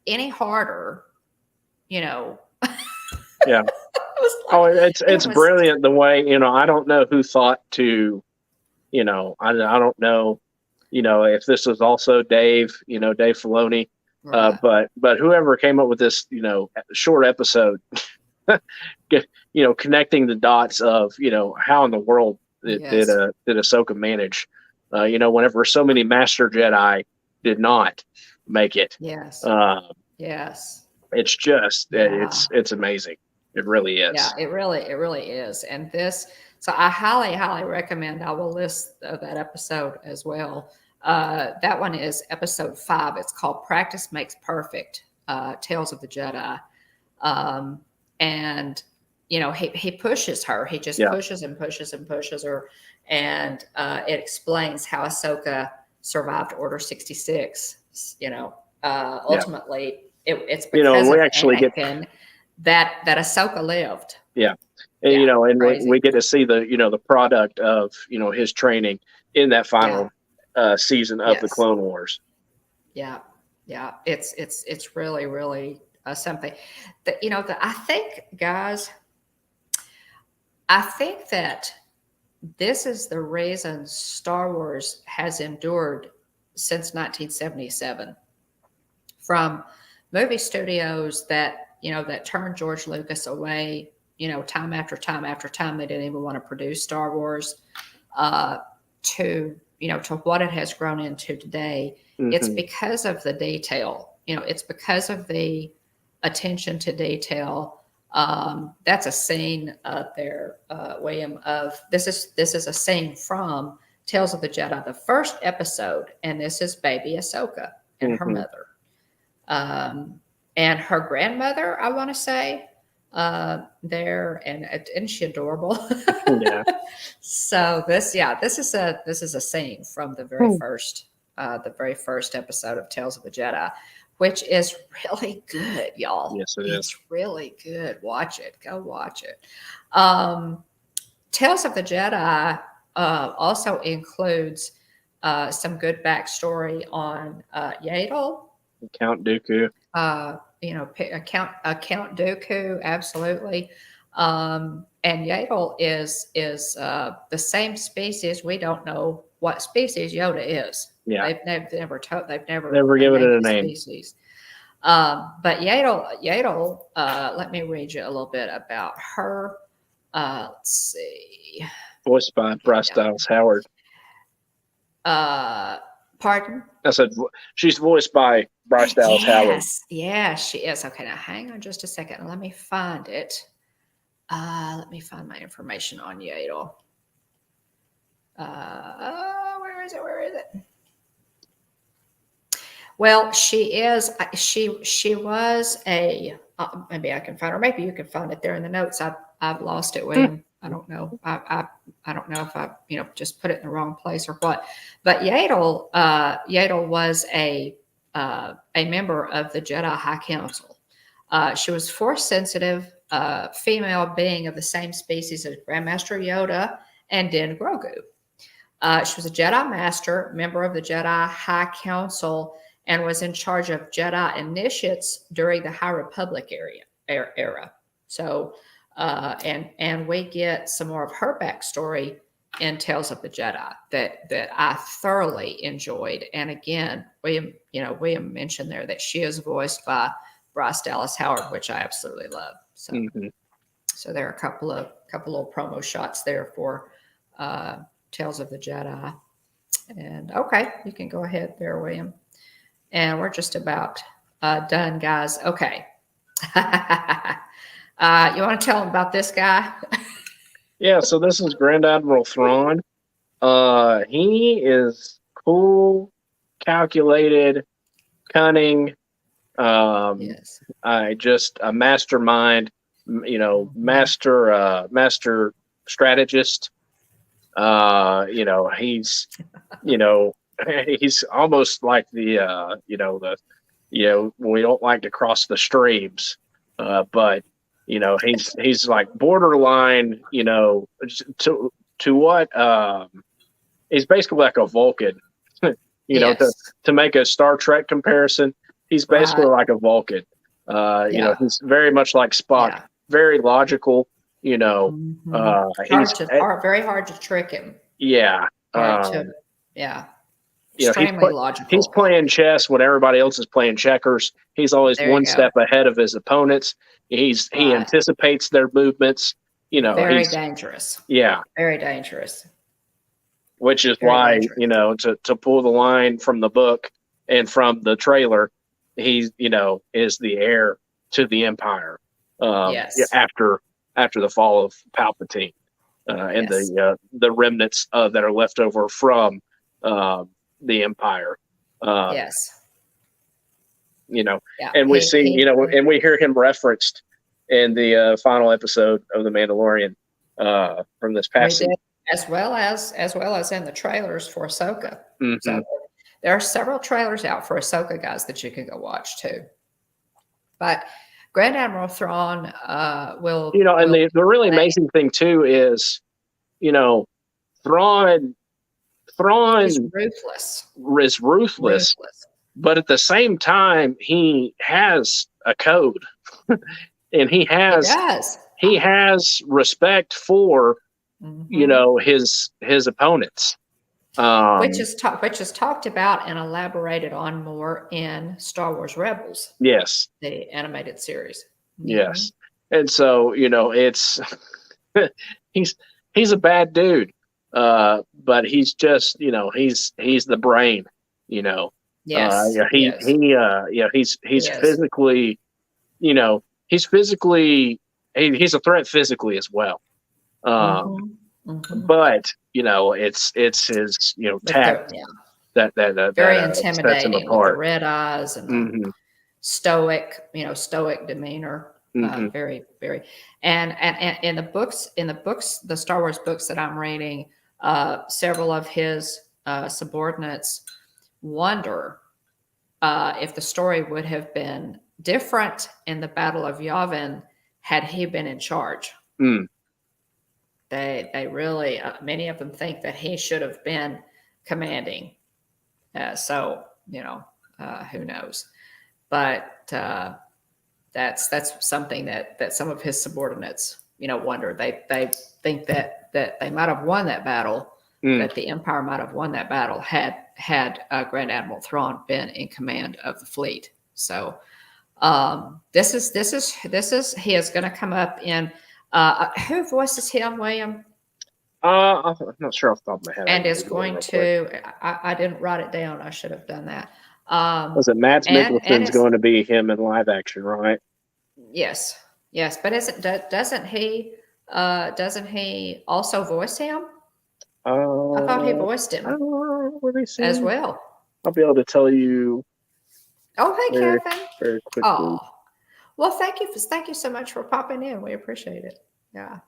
any harder? Yeah. Like, Oh, it's was brilliant the way, I don't know who thought to, I don't know, if this was also Dave Filoni, right. but whoever came up with this, short episode, connecting the dots of, how in the world did Ahsoka manage, whenever so many Master Jedi did not make it. Yes. Yes. It's just, it's amazing. It really is. Yeah, it really is. And so I highly recommend. I will list that episode as well. That one is episode 5. It's called Practice Makes Perfect, Tales of the Jedi. And, he pushes her. He just pushes and pushes and pushes her. And it explains how Ahsoka survived Order 66. Ultimately, it's because we of actually Anakin that Ahsoka lived. Yeah. And we get to see the product of, his training in that final season of the Clone Wars. Yeah. Yeah. It's really, really something that, I think, guys, I think that this is the reason Star Wars has endured since 1977 from movie studios that turned George Lucas away, time after time after time. They didn't even want to produce Star Wars, to what it has grown into today. Mm-hmm. It's because of the detail, it's because of the attention to detail. That's a scene there, William, of this is a scene from Tales of the Jedi, the first episode. And this is baby Ahsoka and her mother. And her grandmother, I want to say, there, and isn't she adorable? Yeah. So this is a scene from the very first episode of Tales of the Jedi, which is really good, y'all. Yes, it is. It's really good. Watch it. Go watch it. Tales of the Jedi also includes some good backstory on Yaddle. Count Dooku. Count Dooku, absolutely. And Yaddle is the same species. We don't know what species Yoda is. Yeah, they've never given it a name. Species. But Yaddle, let me read you a little bit about her. Let's see. Voiced by Bryce Dallas Howard. Pardon? I said she's voiced by Bryce Dallas Howard. Yes, she is. Okay, now hang on just a second. Let me find it. Let me find my information on Yaddle. Where is it? Well, she is. She was a. Maybe I can find her. Maybe you can find it there in the notes. I've lost it, William. I don't know. I don't know if I just put it in the wrong place or what. But Yaddle was a member of the Jedi High Council. She was force sensitive, female being of the same species as Grandmaster Yoda and Din Grogu. She was a Jedi Master, member of the Jedi High Council, and was in charge of Jedi initiates during the High Republic era. So, and we get some more of her backstory in Tales of the Jedi that I thoroughly enjoyed. And again, William mentioned there that she is voiced by Bryce Dallas Howard, which I absolutely love. So, so there are a couple of promo shots there for Tales of the Jedi. And okay, you can go ahead there, William. And we're just about done, guys. Okay. You want to tell them about this guy? Yeah, so this is Grand Admiral Thrawn. He is cool, calculated, cunning. Yes. Just a mastermind. Master strategist. He's he's almost like we don't like to cross the streams, but he's like borderline, to what he's basically like a Vulcan, Yes. to make a Star Trek comparison, he's basically like a Vulcan. He's very much like Spock, very logical, very hard to trick him. Yeah. Extremely logical. He's playing chess when everybody else is playing checkers. He's always one step ahead of his opponents. He anticipates their movements. Very dangerous. Yeah. Very dangerous. Which is why, to pull the line from the book and from the trailer, he's, is the heir to the Empire. After the fall of Palpatine, and the remnants that are left over from the Empire. And we see, and we hear him referenced in the final episode of The Mandalorian from this past season. As well as in the trailers for Ahsoka. Mm-hmm. So there are several trailers out for Ahsoka, guys, that you can go watch too. But Grand Admiral Thrawn will... the really amazing thing too is, Thrawn is ruthless, but at the same time, he has a code. And he has respect for his opponents, which is talked about and elaborated on more in Star Wars Rebels. Yes, the animated series. Yes, and so it's he's a bad dude, but he's just he's the brain. He's physically, he's a threat physically as well. But it's his tact that very intimidating sets him apart. With the red eyes and stoic demeanor. Very, very, and in the books, the Star Wars books that I'm reading, several of his subordinates wonder if the story would have been different in the Battle of Yavin had he been in charge. They really, many of them think that he should have been commanding. So who knows? But that's something that some of his subordinates wonder. They think that they might have won that battle, that the Empire might have won that battle had Grand Admiral Thrawn been in command of the fleet. So this is he is going to come up in. Who voices him, William? I'm not sure off the top of my head. And is going to. I didn't write it down. I should have done that. Was it Mads Mikkelsen's going to be him in live action, right? Yes. But doesn't he also voice him? I thought he voiced him as well. I'll be able to tell you. Oh, hey, Kevin. Very quickly. Oh, well, thank you so much for popping in. We appreciate it. Yeah.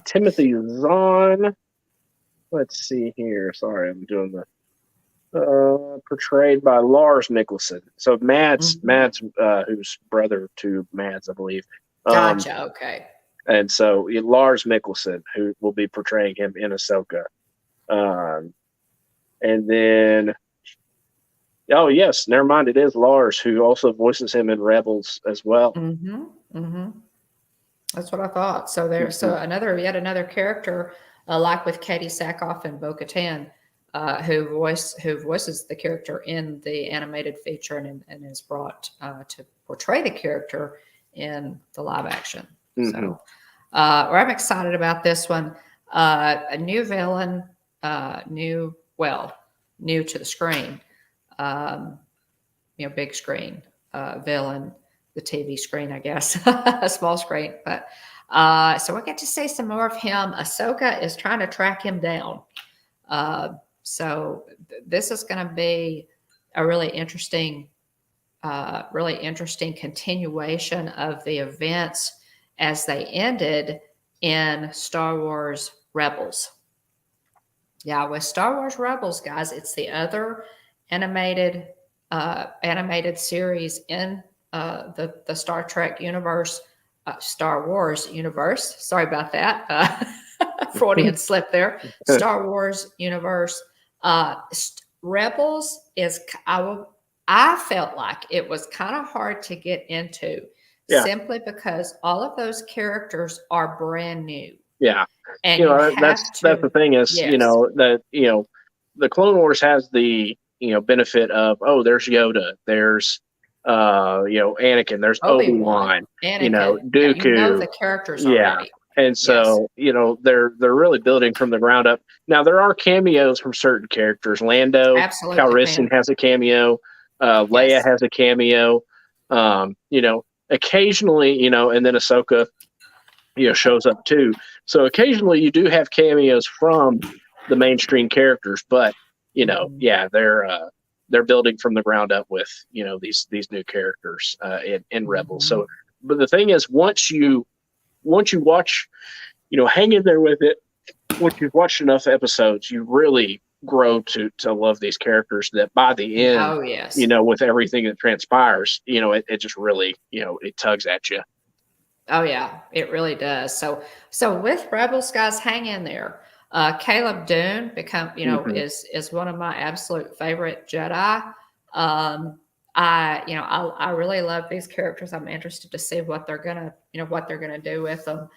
Timothy Zahn. Let's see here. Sorry, I'm doing the portrayed by Lars Mikkelsen. So Mads, who's brother to Mads, I believe. Gotcha. Okay. And so Lars Mikkelsen, who will be portraying him in Ahsoka. And then, oh yes, never mind. It is Lars who also voices him in Rebels as well. That's what I thought. So there's yet another character like with Katie Sackhoff and Bo-Katan, who voices the character in the animated feature and is brought to portray the character in the live action. So, I'm excited about this one. A new villain, new to the screen, big screen villain, the TV screen, I guess, a small screen. But so we'll get to see some more of him. Ahsoka is trying to track him down. So this is going to be a really interesting continuation of the events as they ended in Star Wars Rebels. Yeah, with Star Wars Rebels, guys, it's the other animated series in the Star Trek universe, Star Wars universe. Sorry about that. Freudian slip there. Star Wars universe. Rebels is, I felt like it was kind of hard to get into simply because all of those characters are brand new. Yeah. And that's the thing is, that, the Clone Wars has the, benefit of, there's Yoda, there's, Anakin, there's Obi-Wan, Anakin, Dooku. the characters already. And so, they're really building from the ground up. Now, there are cameos from certain characters. Lando Calrissian has a cameo. Leia has a cameo. Occasionally, and then Ahsoka, shows up too. So occasionally you do have cameos from the mainstream characters, but they're building from the ground up with these new characters in Rebels. So, but the thing is, once you watch, hang in there with it. Once you've watched enough episodes, you really grow to love these characters. That by the end, with everything that transpires, it just really, it tugs at you. Oh yeah, it really does. So with Rebels, guys, hang in there. Caleb Dune is one of my absolute favorite Jedi. I really love these characters. I'm interested to see what they're gonna do with them.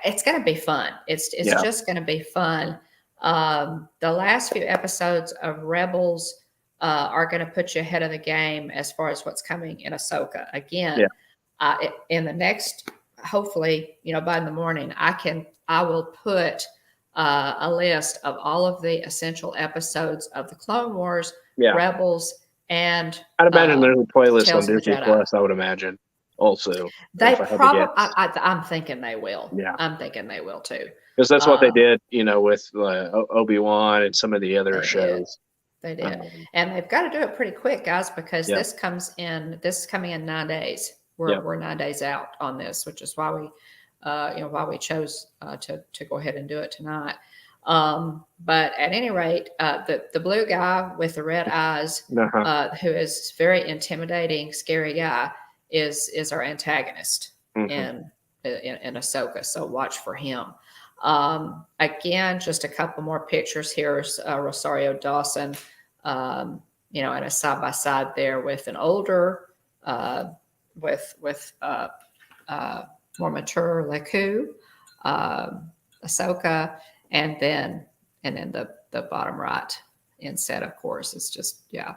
It's gonna be fun. It's just gonna be fun. The last few episodes of Rebels are gonna put you ahead of the game as far as what's coming in Ahsoka. Again. Yeah. In the next, hopefully, by the morning, I will put a list of all of the essential episodes of the Clone Wars, Rebels, and I'd imagine there's a playlist on Disney Plus. I would imagine also. They probably. I'm thinking they will. Yeah, I'm thinking they will too. Because that's what they did, with Obi-Wan and some of the other shows. They did, and they've got to do it pretty quick, guys, because this is coming in 9 days. We're 9 days out on this, which is why we chose to go ahead and do it tonight. But at any rate, the blue guy with the red eyes, who is very intimidating, scary guy, is our antagonist in Ahsoka. So watch for him. Again, just a couple more pictures. Here's Rosario Dawson, in a side by side there with an older. With more mature Leku, Ahsoka, and then the bottom right inset, of course. It's just I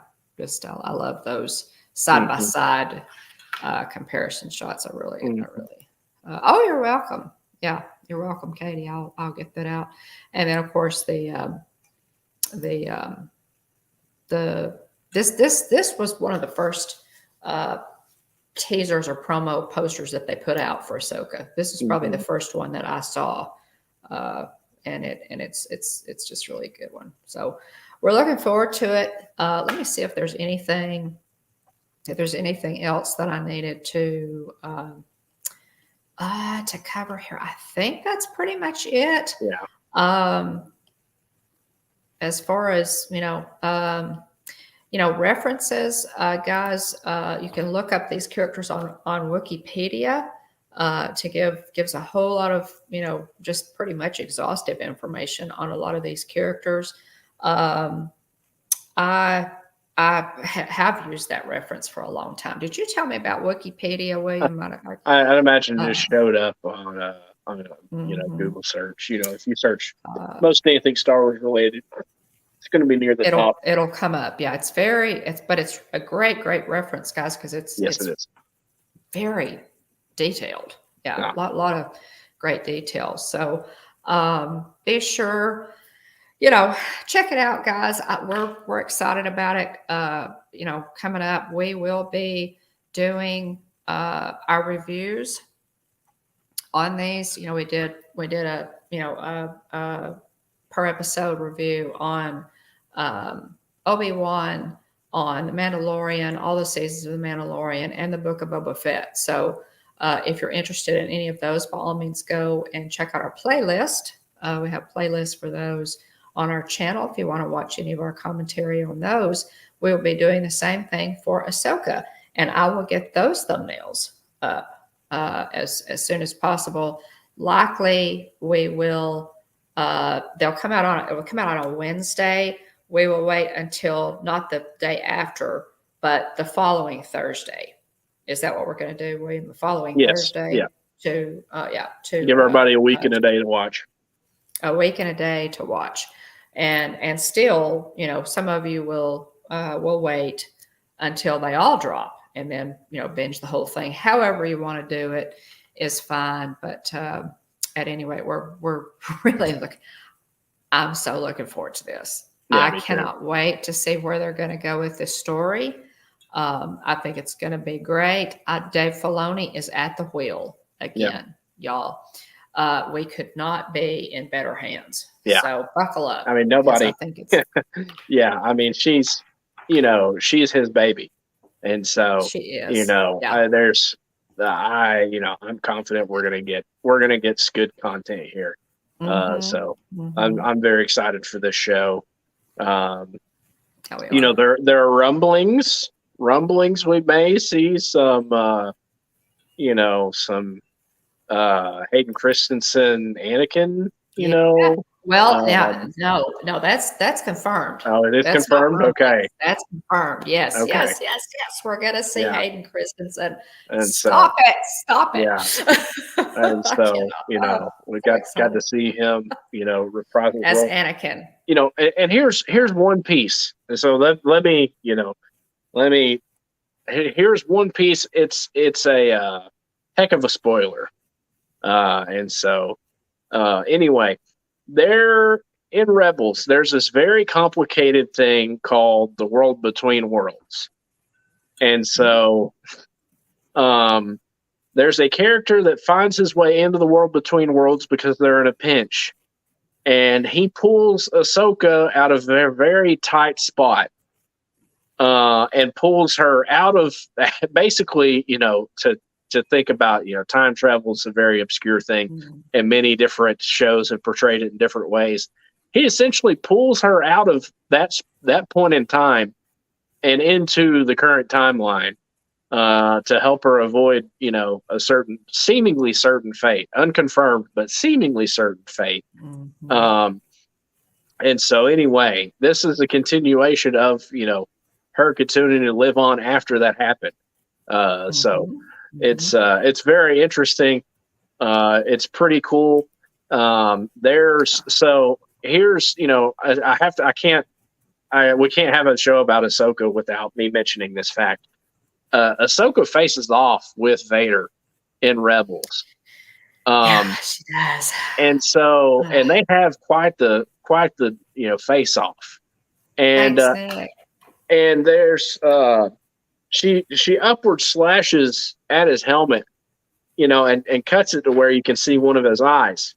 love those side by side comparison shots. I really. Oh, you're welcome. Yeah, you're welcome, Katie. I'll get that out. And then of course this was one of the first teasers or promo posters that they put out for Ahsoka. This is probably the first one that I saw, and it's just really a good one. So we're looking forward to it. Let me see if there's anything else that I needed to cover here. I think that's pretty much it. Yeah. As far as references, guys, you can look up these characters on Wikipedia gives a whole lot of, just pretty much exhaustive information on a lot of these characters. I have used that reference for a long time. Did you tell me about Wikipedia, William? I'd imagine it just showed up on Google search. If you search most anything Star Wars related, it's going to be near the top. It'll come up. Yeah, it's a great reference, guys, because it is very detailed. Yeah, a lot of great details. So be sure, check it out, guys. We're excited about it. Coming up, we will be doing our reviews on these. We did a per episode review on Obi-Wan, on The Mandalorian, all the seasons of The Mandalorian, and the Book of Boba Fett. So if you're interested in any of those, by all means, go and check out our playlist. We have playlists for those on our channel. If you want to watch any of our commentary on those, we'll be doing the same thing for Ahsoka, and I will get those thumbnails up as soon as possible. Likely, we will. It will come out on a Wednesday. We will wait until not the day after, but the following Thursday. Is that what we're going to do, William? The following Thursday? Yeah. To give everybody a week and a day to watch. A week and a day to watch, and still, some of you will wait until they all drop, and then binge the whole thing. However you want to do it is fine, but at any rate, we're really I'm so looking forward to this. I cannot wait to see where they're going to go with this story. I think it's going to be great. Dave Filoni is at the wheel again, y'all. We could not be in better hands. Yeah. So buckle up. I mean, nobody. I think it's. Yeah. I mean, she's his baby, and so she is. I'm confident we're gonna get good content here. So I'm very excited for this show. There are rumblings. We may see some Hayden Christensen, Anakin. Well, no, that's confirmed. Oh, it is confirmed. Okay, that's confirmed. Yes, okay. yes. We're gonna see Hayden Christensen. And stop it. Yeah, and so we got to see him. Reprise as Anakin. And here's one piece. And so let me. Here's one piece. It's a heck of a spoiler. And so. Anyway, there in Rebels, there's this very complicated thing called the world between worlds. And so there's a character that finds his way into the world between worlds because they're in a pinch. And he pulls Ahsoka out of a very tight spot and pulls her out of basically, to think about, time travel is a very obscure thing, and many different shows have portrayed it in different ways. He essentially pulls her out of that point in time and into the current timeline to help her avoid, a seemingly certain fate, unconfirmed, but seemingly certain fate. And so anyway, this is a continuation of, her continuing to live on after that happened. So it's very interesting. It's pretty cool. We can't have a show about Ahsoka without me mentioning this fact. Ahsoka faces off with Vader in Rebels. She does. And so, and they have quite the face off. And and there's she upward slashes at his helmet, and cuts it to where you can see one of his eyes.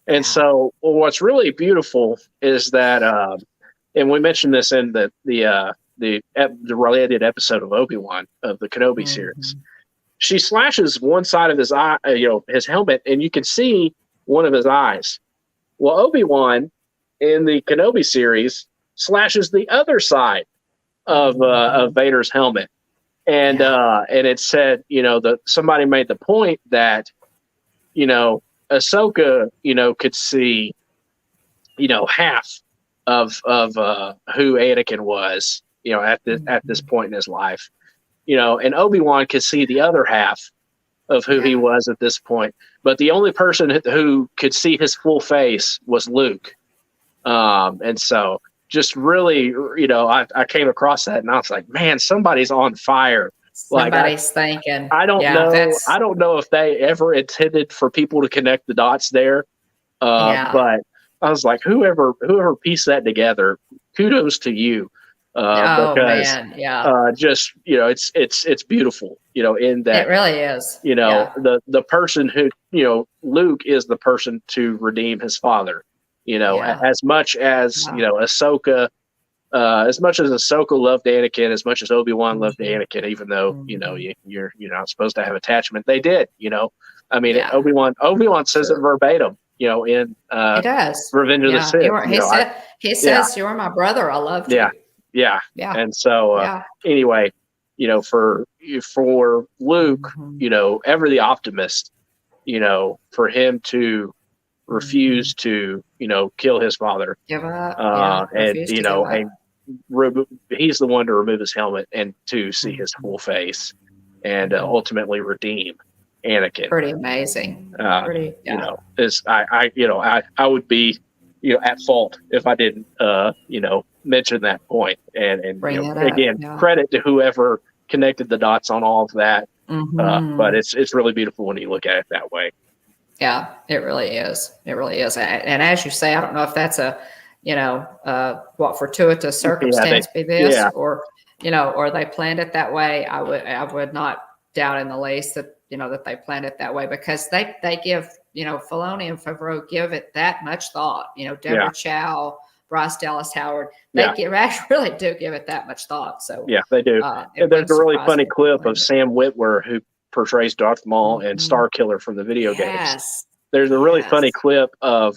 And so what's really beautiful is that, and we mentioned this in the related episode of Obi-Wan of the Kenobi series. She slashes one side of his eye, his helmet, and you can see one of his eyes. Well, Obi-Wan in the Kenobi series slashes the other side of Vader's helmet. And it said, that somebody made the point that, Ahsoka, could see, half of who Anakin was, at this point in his life, and Obi-Wan could see the other half of who he was at this point. but the only person who could see his full face was Luke. And so just really, I came across that and I was like, man, somebody's on fire. Like Somebody's thinking. I don't Yeah, know. I don't know if they ever intended for people to connect the dots there. Yeah. But I was like, whoever pieced that together, kudos to you. Oh Because man, yeah. just it's beautiful. In that It really is. the Yeah. person who Luke is the person to redeem his father. Yeah. As much as Yeah. Ahsoka. As much as Ahsoka loved Anakin, as much as Obi-Wan loved Mhm. Anakin, even though Mhm. you're not supposed to have attachment, they did. I mean, Yeah. Obi-Wan says it Sure. verbatim. In He does. Revenge of the Yeah. Sith. He Yeah, says you're my brother. I loved yeah, you. yeah. Yeah. And so Yeah. anyway, for Luke, Mhm. ever the optimist, for him to Mhm. refuse to kill his father, Give up. Yeah. and Refuse to give up. he's the one to remove his helmet and to see his Mhm. full face and Mhm. ultimately redeem Anakin. Pretty amazing. Pretty. Yeah. Is I would be at fault if I didn't mention that point. And Bring it up. again, Yeah. credit to whoever connected the dots on all of that. But Mhm. it's really beautiful when you look at it that way. Yeah, it really is. It really is. And as you say, I don't know if that's a, what fortuitous Yeah, circumstance be this, yeah, or, or they planned it that way. I would not doubt in the least that, that they planned it that way, because they give, Filoni and Favreau give it that much thought. yeah, Deborah Chow, Bryce Dallas Howard, yeah. actually really do give it that much thought. So Yeah, they do. it And there's wouldn't a really surprise funny me if they clip of planned it. Sam Witwer who portrays Darth Maul and Mhm. Starkiller from the video games. Yes. There's a really Yes. funny clip of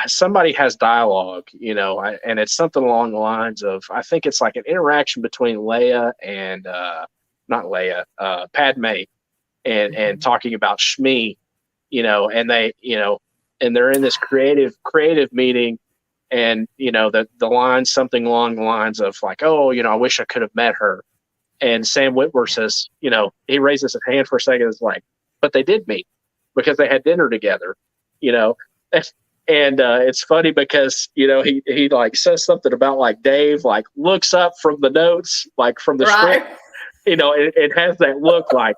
somebody has dialogue, and it's something along the lines of, I think it's like an interaction between Leia and not Leia, Padme, and Mhm. talking about Shmi, and they, and they're in this creative meeting, and the line something along the lines of like, oh, I wish I could have met her, and Sam Witwer says, he raises his hand for a second, it's like, but they did meet because they had dinner together, you know, and it's funny because he like says something about like Dave like looks up from the notes, like from the script, Right. it has that look like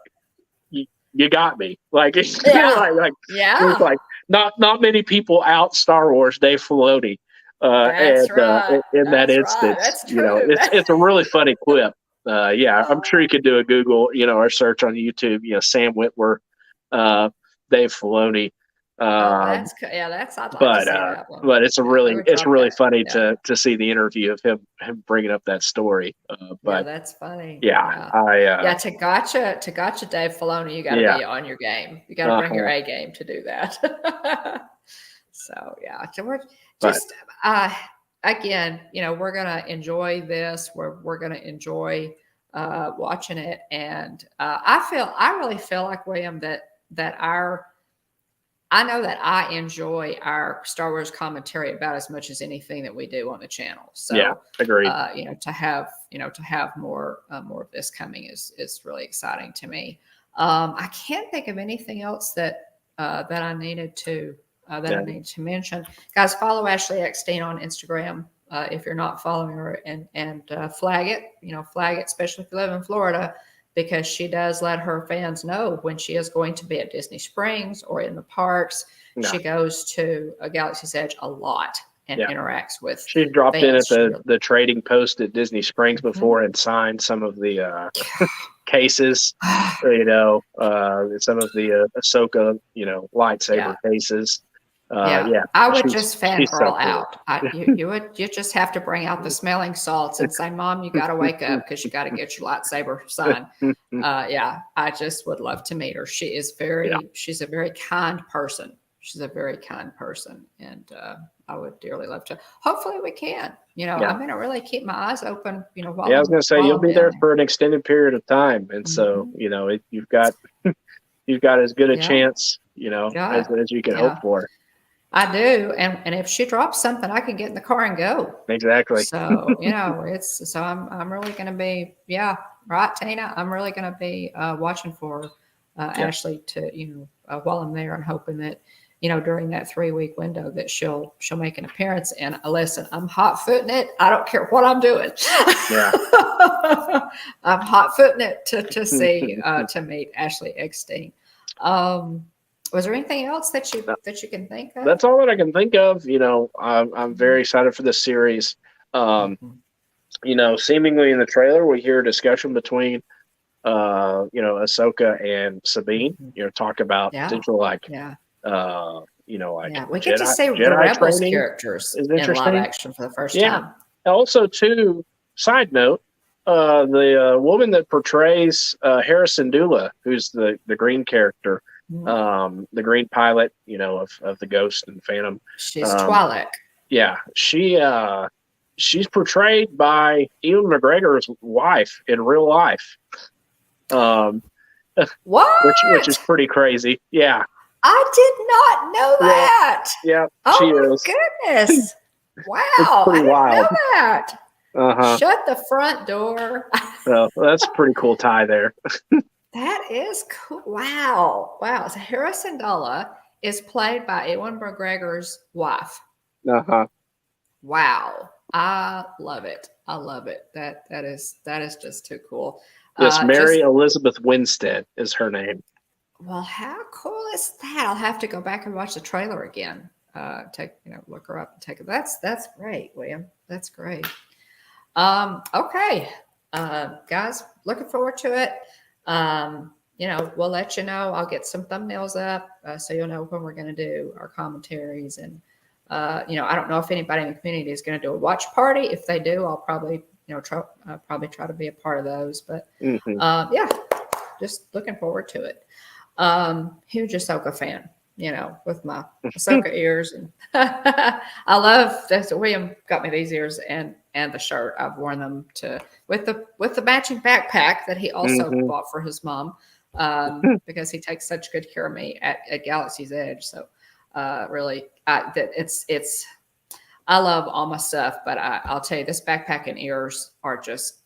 you got me, like it's Yeah. like it's Yeah. like not many people out Star Wars Dave Filoni, That's right. in that That's right. instance, That's true. it's a really funny clip. Yeah, I'm sure you could do a Google, or search on YouTube, Sam Witwer, Dave Filoni. Oh, Um, I'd like to but see that one. but Yeah, I would it's drop really that. funny Yeah. to see the interview of him bringing up that story. Yeah, But that's funny. yeah, Yeah. I To gotcha Dave Filoni, you got to yeah, be on your game. You got to bring your uh, A game to do that. So yeah, so we're but just again, we're gonna enjoy this. We're gonna enjoy watching it, and I really feel like, William, that I know that I enjoy our Star Wars commentary about as much as anything that we do on the channel. yeah, So, agreed. to have more of this coming is really exciting to me. I can't think of anything else that I needed to Yeah, mention. Guys, follow Ashley Eckstein on Instagram if you're not following her, and flag it. Flag it, especially if you live in Florida, because she does let her fans know when she is going to be at Disney Springs or in the parks. no, She goes to a Galaxy's Edge a lot and yeah. interacts with She's dropped in fans. at the trading post at Disney Springs Mhm. before and signed some of the cases, some of the Ahsoka, lightsaber Yeah. cases. Yeah, Yeah, I would just she's so fangirl cool. out. You just have to bring out the smelling salts and say, "Mom, you got to wake up because you got to get your lightsaber sign." Yeah, I just would love to meet her. Yeah, She's a very kind person. She's a very kind person, and I would dearly love to. Hopefully, we can. yeah, I'm gonna really keep my eyes open. yeah. I was gonna say While you'll I'm be down there there. for an extended period of time, and so Mhm. you've got as good a Yeah, chance, yeah, as you can hope yeah. for. I do, and if she drops something, I can get in the car and go. Exactly. So it's I'm really going to be, yeah, right, Tina. I'm really going to be watching for her Ashley to, while I'm there, and hoping that, during that 3-week window that she'll make an appearance. And listen, I'm hot footing it. I don't care what I'm doing. Yeah. I'm hot footing it to see, to meet Ashley Eckstein. Was there anything else that you can think of? That's all that I can think of. I'm very excited for this series. Seemingly in the trailer, we hear a discussion between, Ahsoka and Sabine. Talk about potential we get to see the Rebels characters in live action for the first time. Also, too, side note, the woman that portrays Harrison Dula, who's the green character, the green pilot, of the Ghost and Phantom. She's Twi'lek. Yeah, she's portrayed by Ewan McGregor's wife in real life. What? Which is pretty crazy. Yeah. I did not know that. Yeah. Oh she my is. goodness. Wow. It's pretty I didn't wild. know that. Uh-huh. Shut the front door. So that's a pretty cool tie there. That is cool. Wow. Wow. So Harrison Dula is played by Ewan McGregor's wife. Uh-huh. Wow. I love it. I love it. That is just too cool. Yes, Mary Elizabeth Winstead is her name. Well, how cool is that? I'll have to go back and watch the trailer again. Look her up and take it. That's great, William. That's great. Okay. Guys, looking forward to it. We'll let you know. I'll get some thumbnails up so you'll know when we're going to do our commentaries. And, I don't know if anybody in the community is going to do a watch party. If they do, I'll probably, try to be a part of those. But, just looking forward to it. Huge Ahsoka fan, with my Ahsoka ears. And I love that. So William got me these ears and the shirt. I've worn them with the matching backpack that he also bought for his mom, because he takes such good care of me at Galaxy's Edge. So really, I love all my stuff, but I'll tell you, this backpack and ears are just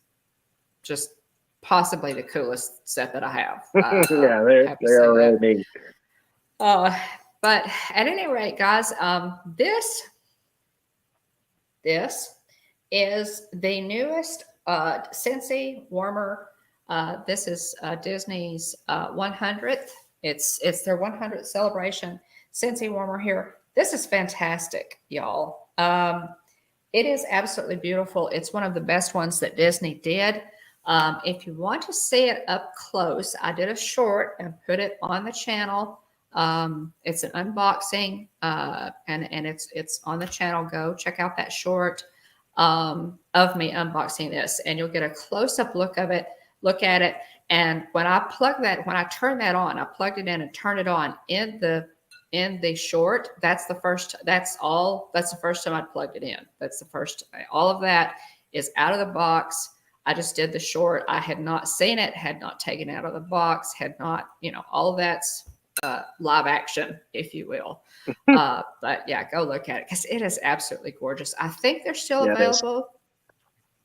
possibly the coolest set that I have. Yeah, they are really neat. But at any rate, guys, this is the newest Scentsy warmer. This is Disney's 100th. It's their 100th celebration Scentsy warmer here. This is fantastic, y'all. It is absolutely beautiful. It's one of the best ones that Disney did. If you want to see it up close, I did a short and put it on the channel. It's an unboxing, and it's on the channel. Go check out that short of me unboxing this, and you'll get a close-up look of it. Look at it, and when I turn that on, I plugged it in and turned it on in the short. That's the first time I plugged it in. That's the first. All of that is out of the box. I just did the short. I had not seen it, had not taken it out of the box, had not, all of that's live action, if you will. But yeah, go look at it because it is absolutely gorgeous. I think they're still available.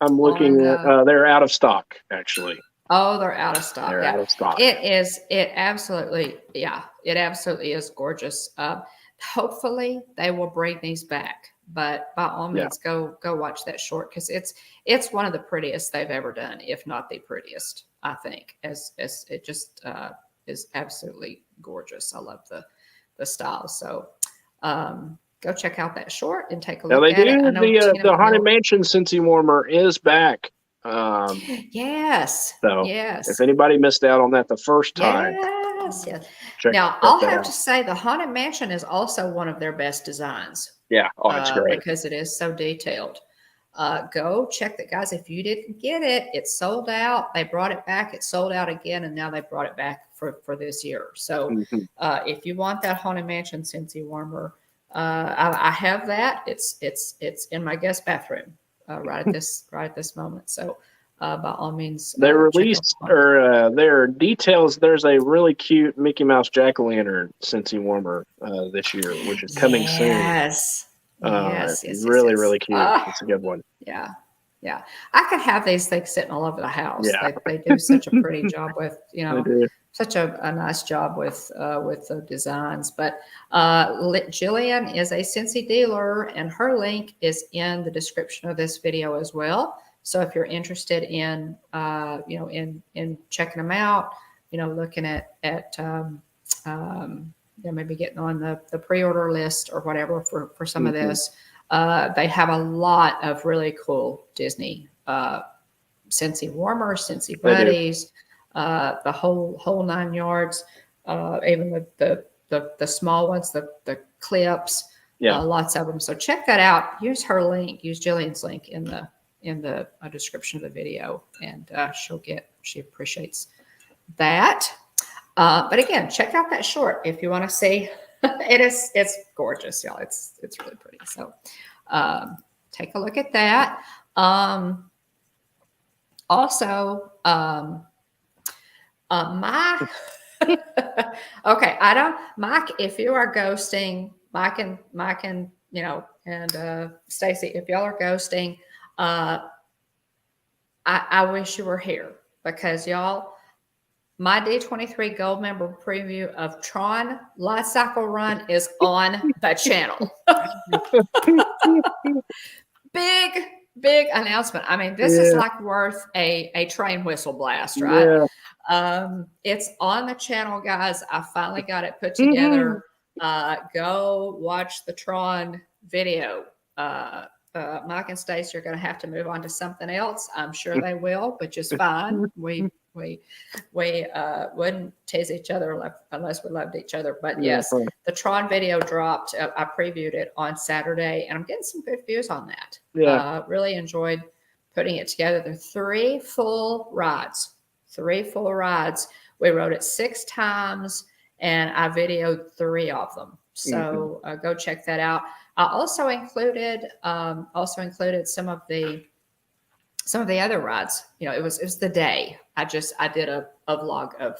I'm looking they're out of stock, actually. Oh, they're out of stock. They're out of stock. It absolutely is gorgeous. Hopefully they will bring these back. But by all means, go watch that short because it's one of the prettiest they've ever done, if not the prettiest. I think as it just is absolutely gorgeous. I love the style. So go check out that short and take a look at it. The Haunted Mansion Scentsy warmer is back. Yes. So yes. If anybody missed out on that the first time. Yes. Now I'll have to say the Haunted Mansion is also one of their best designs. Yeah. Oh, it's great. Because it is so detailed. Go check that, guys. If you didn't get it, it's sold out. They brought it back. It sold out again, and now they brought it back for this year. So if you want that Haunted Mansion Scentsy warmer, I have that. It's in my guest bathroom right at this moment. So by all means, they released their details. There's a really cute Mickey Mouse jack-o'-lantern Scentsy warmer this year, which is coming soon. Yes. Yes. Really cute. It's a good one. Yeah. Yeah. I could have these things sitting all over the house. Yeah. They do such a pretty job with, They do. such a nice job with the designs. But Jillian is a Scentsy dealer, and her link is in the description of this video as well. So if you're interested in, in checking them out, looking at maybe getting on the pre-order list or whatever for some of this, they have a lot of really cool Disney Scentsy warmers, Scentsy buddies, the whole 9 yards, even the small ones, the clips, lots of them. So check that out. Use her link. Use Jillian's link in the description of the video, and she appreciates that. But again, check out that short if you want to see. It's gorgeous, y'all. It's really pretty. So take a look at that. Also, Mike. Okay, Mike, if you are ghosting, Mike and Stacy, if y'all are ghosting, I wish you were here, because y'all, my D23 Gold member preview of Thrawn Light Cycle Run is on the channel. Big announcement. I mean, this is like worth a train whistle blast, right? Yeah. It's on the channel, guys. I finally got it put together. Go watch the Thrawn video. Mike and Stacey are going to have to move on to something else. I'm sure they will, but just fine. We wouldn't tease each other unless we loved each other. But yes, the Thrawn video dropped. I previewed it on Saturday, and I'm getting some good views on that. Yeah, really enjoyed putting it together. There are 3 full rides. We rode it 6 times, and I videoed 3 of them. So go check that out. I also included some of the other rides. It was the day. I did a vlog of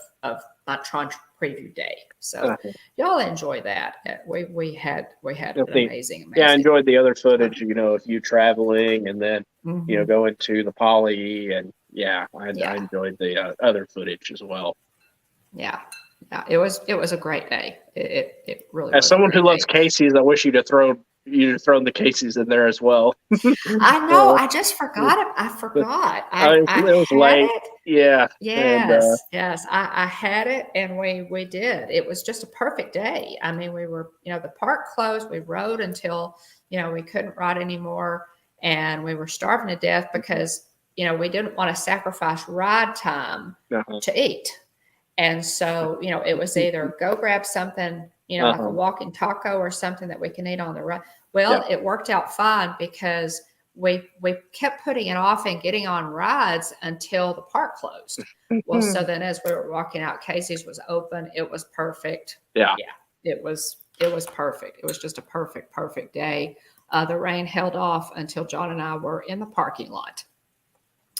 my Tron preview day. So y'all enjoy that. We had an amazing. Yeah, I enjoyed the other footage, of you traveling, and then going to the Poly, and I enjoyed the other footage as well. Yeah. Yeah, it was a great day. It really. As someone who loves Casey's, I wish you'd have thrown the Casey's in there as well. I know. I just forgot it. I forgot. It was late. Yeah. Yes. Yes. I had it, and we did. It was just a perfect day. I mean, we were, the park closed. We rode until, we couldn't ride anymore, and we were starving to death because, we didn't want to sacrifice ride time to eat. And so, it was either go grab something, like a walking taco or something that we can eat on the run. Well, it worked out fine because we kept putting it off and getting on rides until the park closed. Well, so then as we were walking out, Casey's was open. It was perfect. Yeah. It was perfect. It was just a perfect day. The rain held off until John and I were in the parking lot.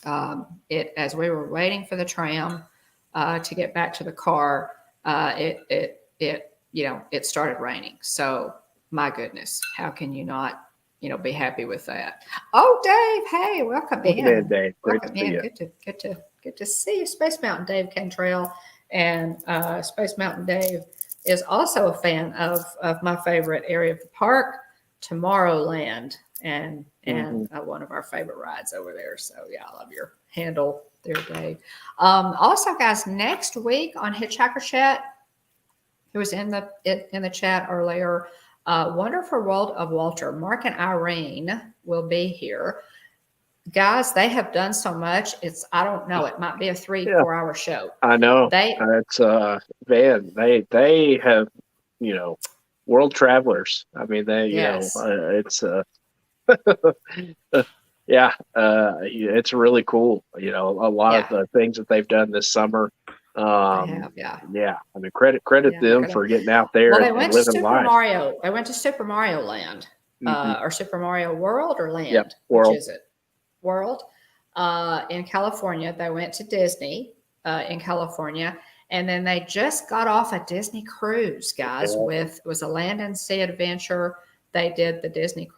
As we were waiting for the tram to get back to the car, it started raining. So my goodness, how can you not, be happy with that? Oh, Dave, hey, welcome in. Dave. Welcome in. Good to see you. Space Mountain Dave Cantrell, and Space Mountain Dave is also a fan of my favorite area of the park, Tomorrowland, and one of our favorite rides over there. So yeah, I love your handle there, Dave. Also, guys, next week on Hitchhiker Chat, who was in the chat earlier, Wonderful World of Walter, Mark and Irene will be here. Guys, they have done so much. I don't know. It might be a 3-4 hour show. I know. It's they have, world travelers. I mean, it's it's really cool. A lot of the things that they've done this summer. I mean, credit them for getting out there and living life. They went to Super Mario Land, or Super Mario World or Land. Yep, World. Which is it? World. In California, they went to Disney in California, and then they just got off a Disney cruise, guys. It was a land and sea adventure. they did the Disney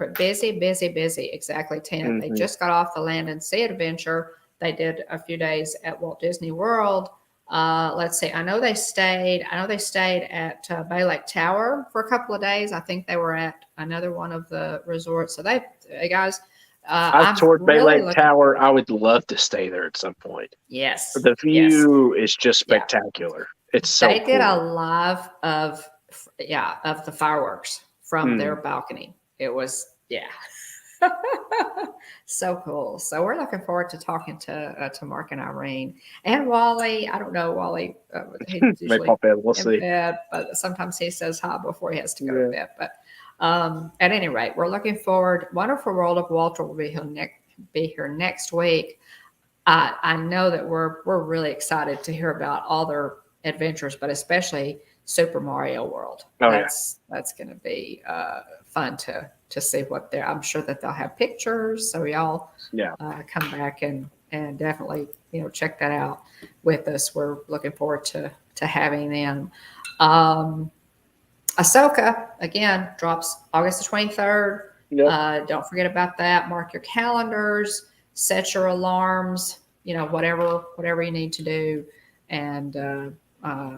busy. Exactly 10. They just got off the Land and Sea Adventure. They did a few days at Walt Disney World. Let's see. I know they stayed at Bay Lake Tower for a couple of days. I think they were at another one of the resorts. So guys, I've toured Bay Lake Tower. I would love to stay there at some point. Yes. The view is just spectacular. Yeah. It's so They did cool. a live of the fireworks from their balcony. It was, so cool. So we're looking forward to talking to Mark and Irene and Wally. I don't know, Wally. He's usually we'll see. bed, but sometimes he says hi before he has to go to bed. But at any rate, we're looking forward. Wonderful World of Walter will be here next week. I know that we're really excited to hear about all their adventures, but especially Super Mario World. That's going to be fun to see what they're. I'm sure that they'll have pictures, so y'all come back and definitely check that out with us. We're looking forward to having them. Ahsoka again drops August the 23rd. Yep. Don't forget about that. Mark your calendars. Set your alarms. Whatever you need to do, and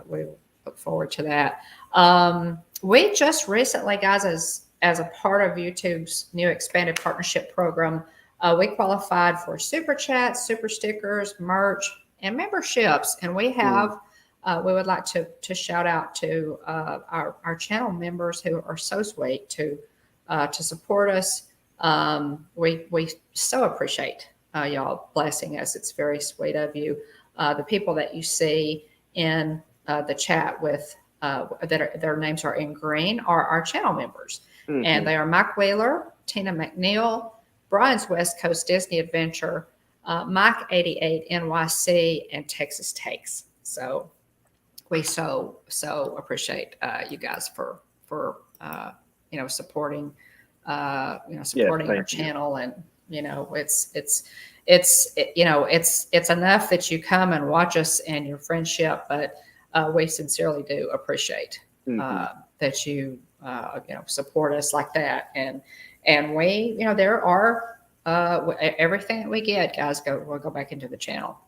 we look forward to that. We just recently, guys, as a part of YouTube's new expanded partnership program, we qualified for super chats, super stickers, merch, and memberships. And we have, we would like to shout out to our channel members who are so sweet to support us. We so appreciate y'all blessing us. It's very sweet of you. The people that you see in the chat with their names are in green are our channel members. And they are Mike Wheeler, Tina McNeil, Brian's West Coast Disney Adventure, Mike 88 NYC, and Texas Takes. So we so appreciate you guys for supporting our channel. And it's enough that you come and watch us and your friendship, but we sincerely do appreciate that you support us like that. And we there are everything that we get, guys, we'll go back into the channel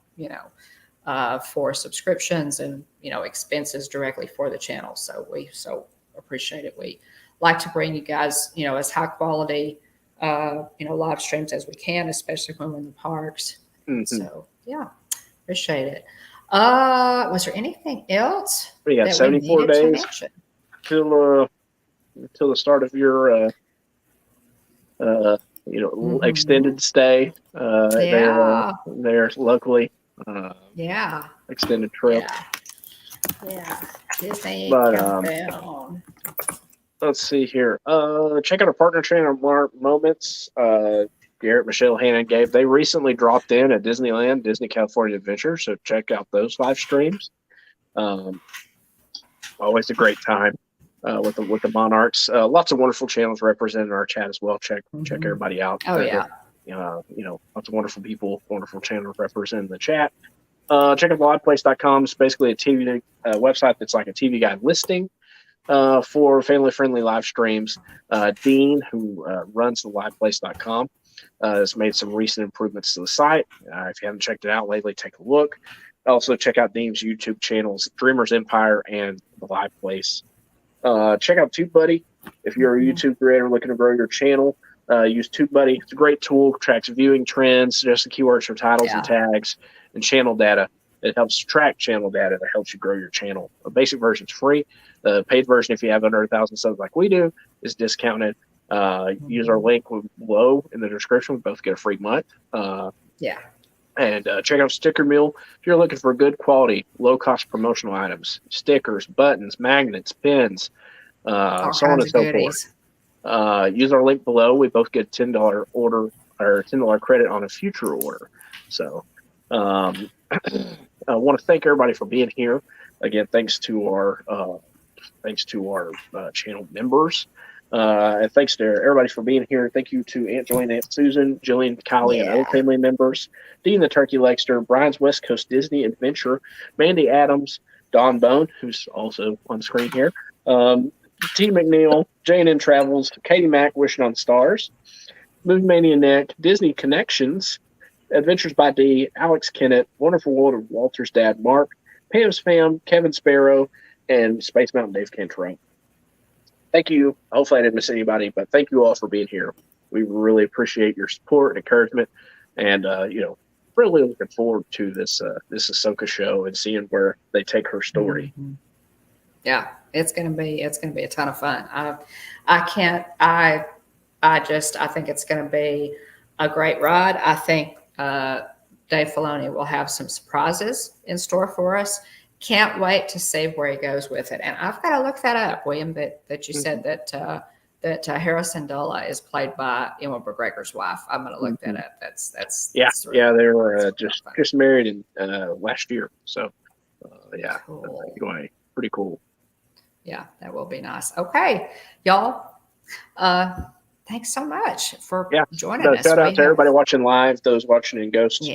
for subscriptions and expenses directly for the channel. So we so appreciate it. We like to bring you guys as high quality live streams as we can, especially when we're in the parks. So appreciate it. Was there anything else? We got 74 days till the start of your extended stay there locally. Extended trip. Disney. Let's see here. Check out our partner channel, Mark Moments. Garrett, Michelle, Hannah, and Gabe. They recently dropped in at Disneyland, Disney California Adventure. So check out those live streams. Always a great time with the Monarchs. Lots of wonderful channels represented in our chat as well. Check everybody out. Lots of wonderful people, wonderful channels represented in the chat. Check out liveplace.com. It's basically a TV website that's like a TV guide listing for family-friendly live streams. Dean, who runs the liveplace.com, has made some recent improvements to the site. If you haven't checked it out lately, take a look. Also, check out Dean's YouTube channels, Dreamers Empire and The Live Place. Check out TubeBuddy. If you're a YouTube creator looking to grow your channel, use TubeBuddy. It's a great tool, tracks viewing trends, suggests the keywords for titles and tags, and channel data. It helps track channel data that helps you grow your channel. The basic version is free. The paid version, if you have under 1,000 subs like we do, is discounted. Use our link below in the description. We both get a free month. And check out Sticker Mule if you're looking for good quality, low-cost promotional items, stickers, buttons, magnets, pins, so on and so forth. Use our link below. We both get $10 order or $10 credit on a future order. So I want to thank everybody for being here. Again, thanks to our channel members. And thanks to everybody for being here. Thank you to Aunt Joy and Aunt Susan, Jillian, Kylie, and other family members. Dean the Turkey Legster, Brian's West Coast Disney Adventure, Mandy Adams, Don Bone, who's also on screen here, T. McNeil, J&N Travels, Katie Mack, Wishing on Stars, Movie Mania Nick, Disney Connections, Adventures by D, Alex Kennett, Wonderful World of Walter's Dad, Mark, Pam's Fam, Kevin Sparrow, and Space Mountain Dave Cantrell. Thank you. Hopefully I didn't miss anybody, but thank you all for being here. We really appreciate your support and encouragement, and really looking forward to this Ahsoka show and seeing where they take her story. Mm-hmm. Yeah, it's gonna be a ton of fun. I think it's gonna be a great ride. I think Dave Filoni will have some surprises in store for us. Can't wait to see where he goes with it. And I've got to look that up, William. That you said that Harrison Dula is played by Ewan McGregor's wife. I'm going to look that up. That's They were just just married in last year. So cool. Anyway, pretty cool. Yeah, that will be nice. Okay, y'all. Thanks so much for joining us. Shout out to everybody watching live, those watching in Ghost,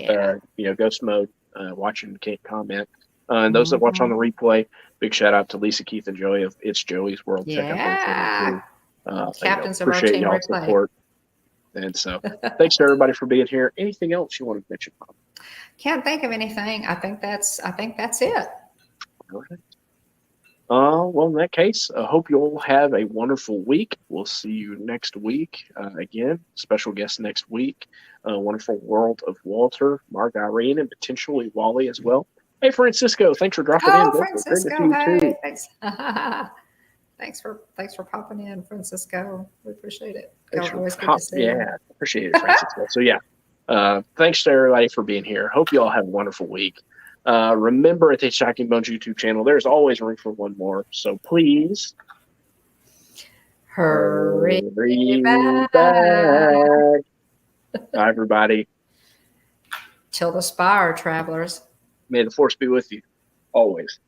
Ghost mode, watching, can't comment. And those that watch on the replay, big shout out to Lisa, Keith, and Joey of It's Joey's World. Yeah. Captains of our appreciate team y'all replay. support. And so thanks to everybody for being here. Anything else you want to mention, Bob? Can't think of anything. I think that's it. All right. Well, in that case, I hope you all have a wonderful week. We'll see you next week. Again, special guest next week. Wonderful World of Walter, Mark Irene, and potentially Wally as well. Hey, Francisco, thanks for dropping in. Francisco, hey, thanks. thanks for popping in, Francisco. We appreciate it. Always good to see you. Yeah, appreciate it, Francisco. So thanks to everybody for being here. Hope you all have a wonderful week. Remember, at the Shocking Bones YouTube channel, there's always room for one more. So please hurry back. Bye, everybody. Till the spire, travelers. May the force be with you always.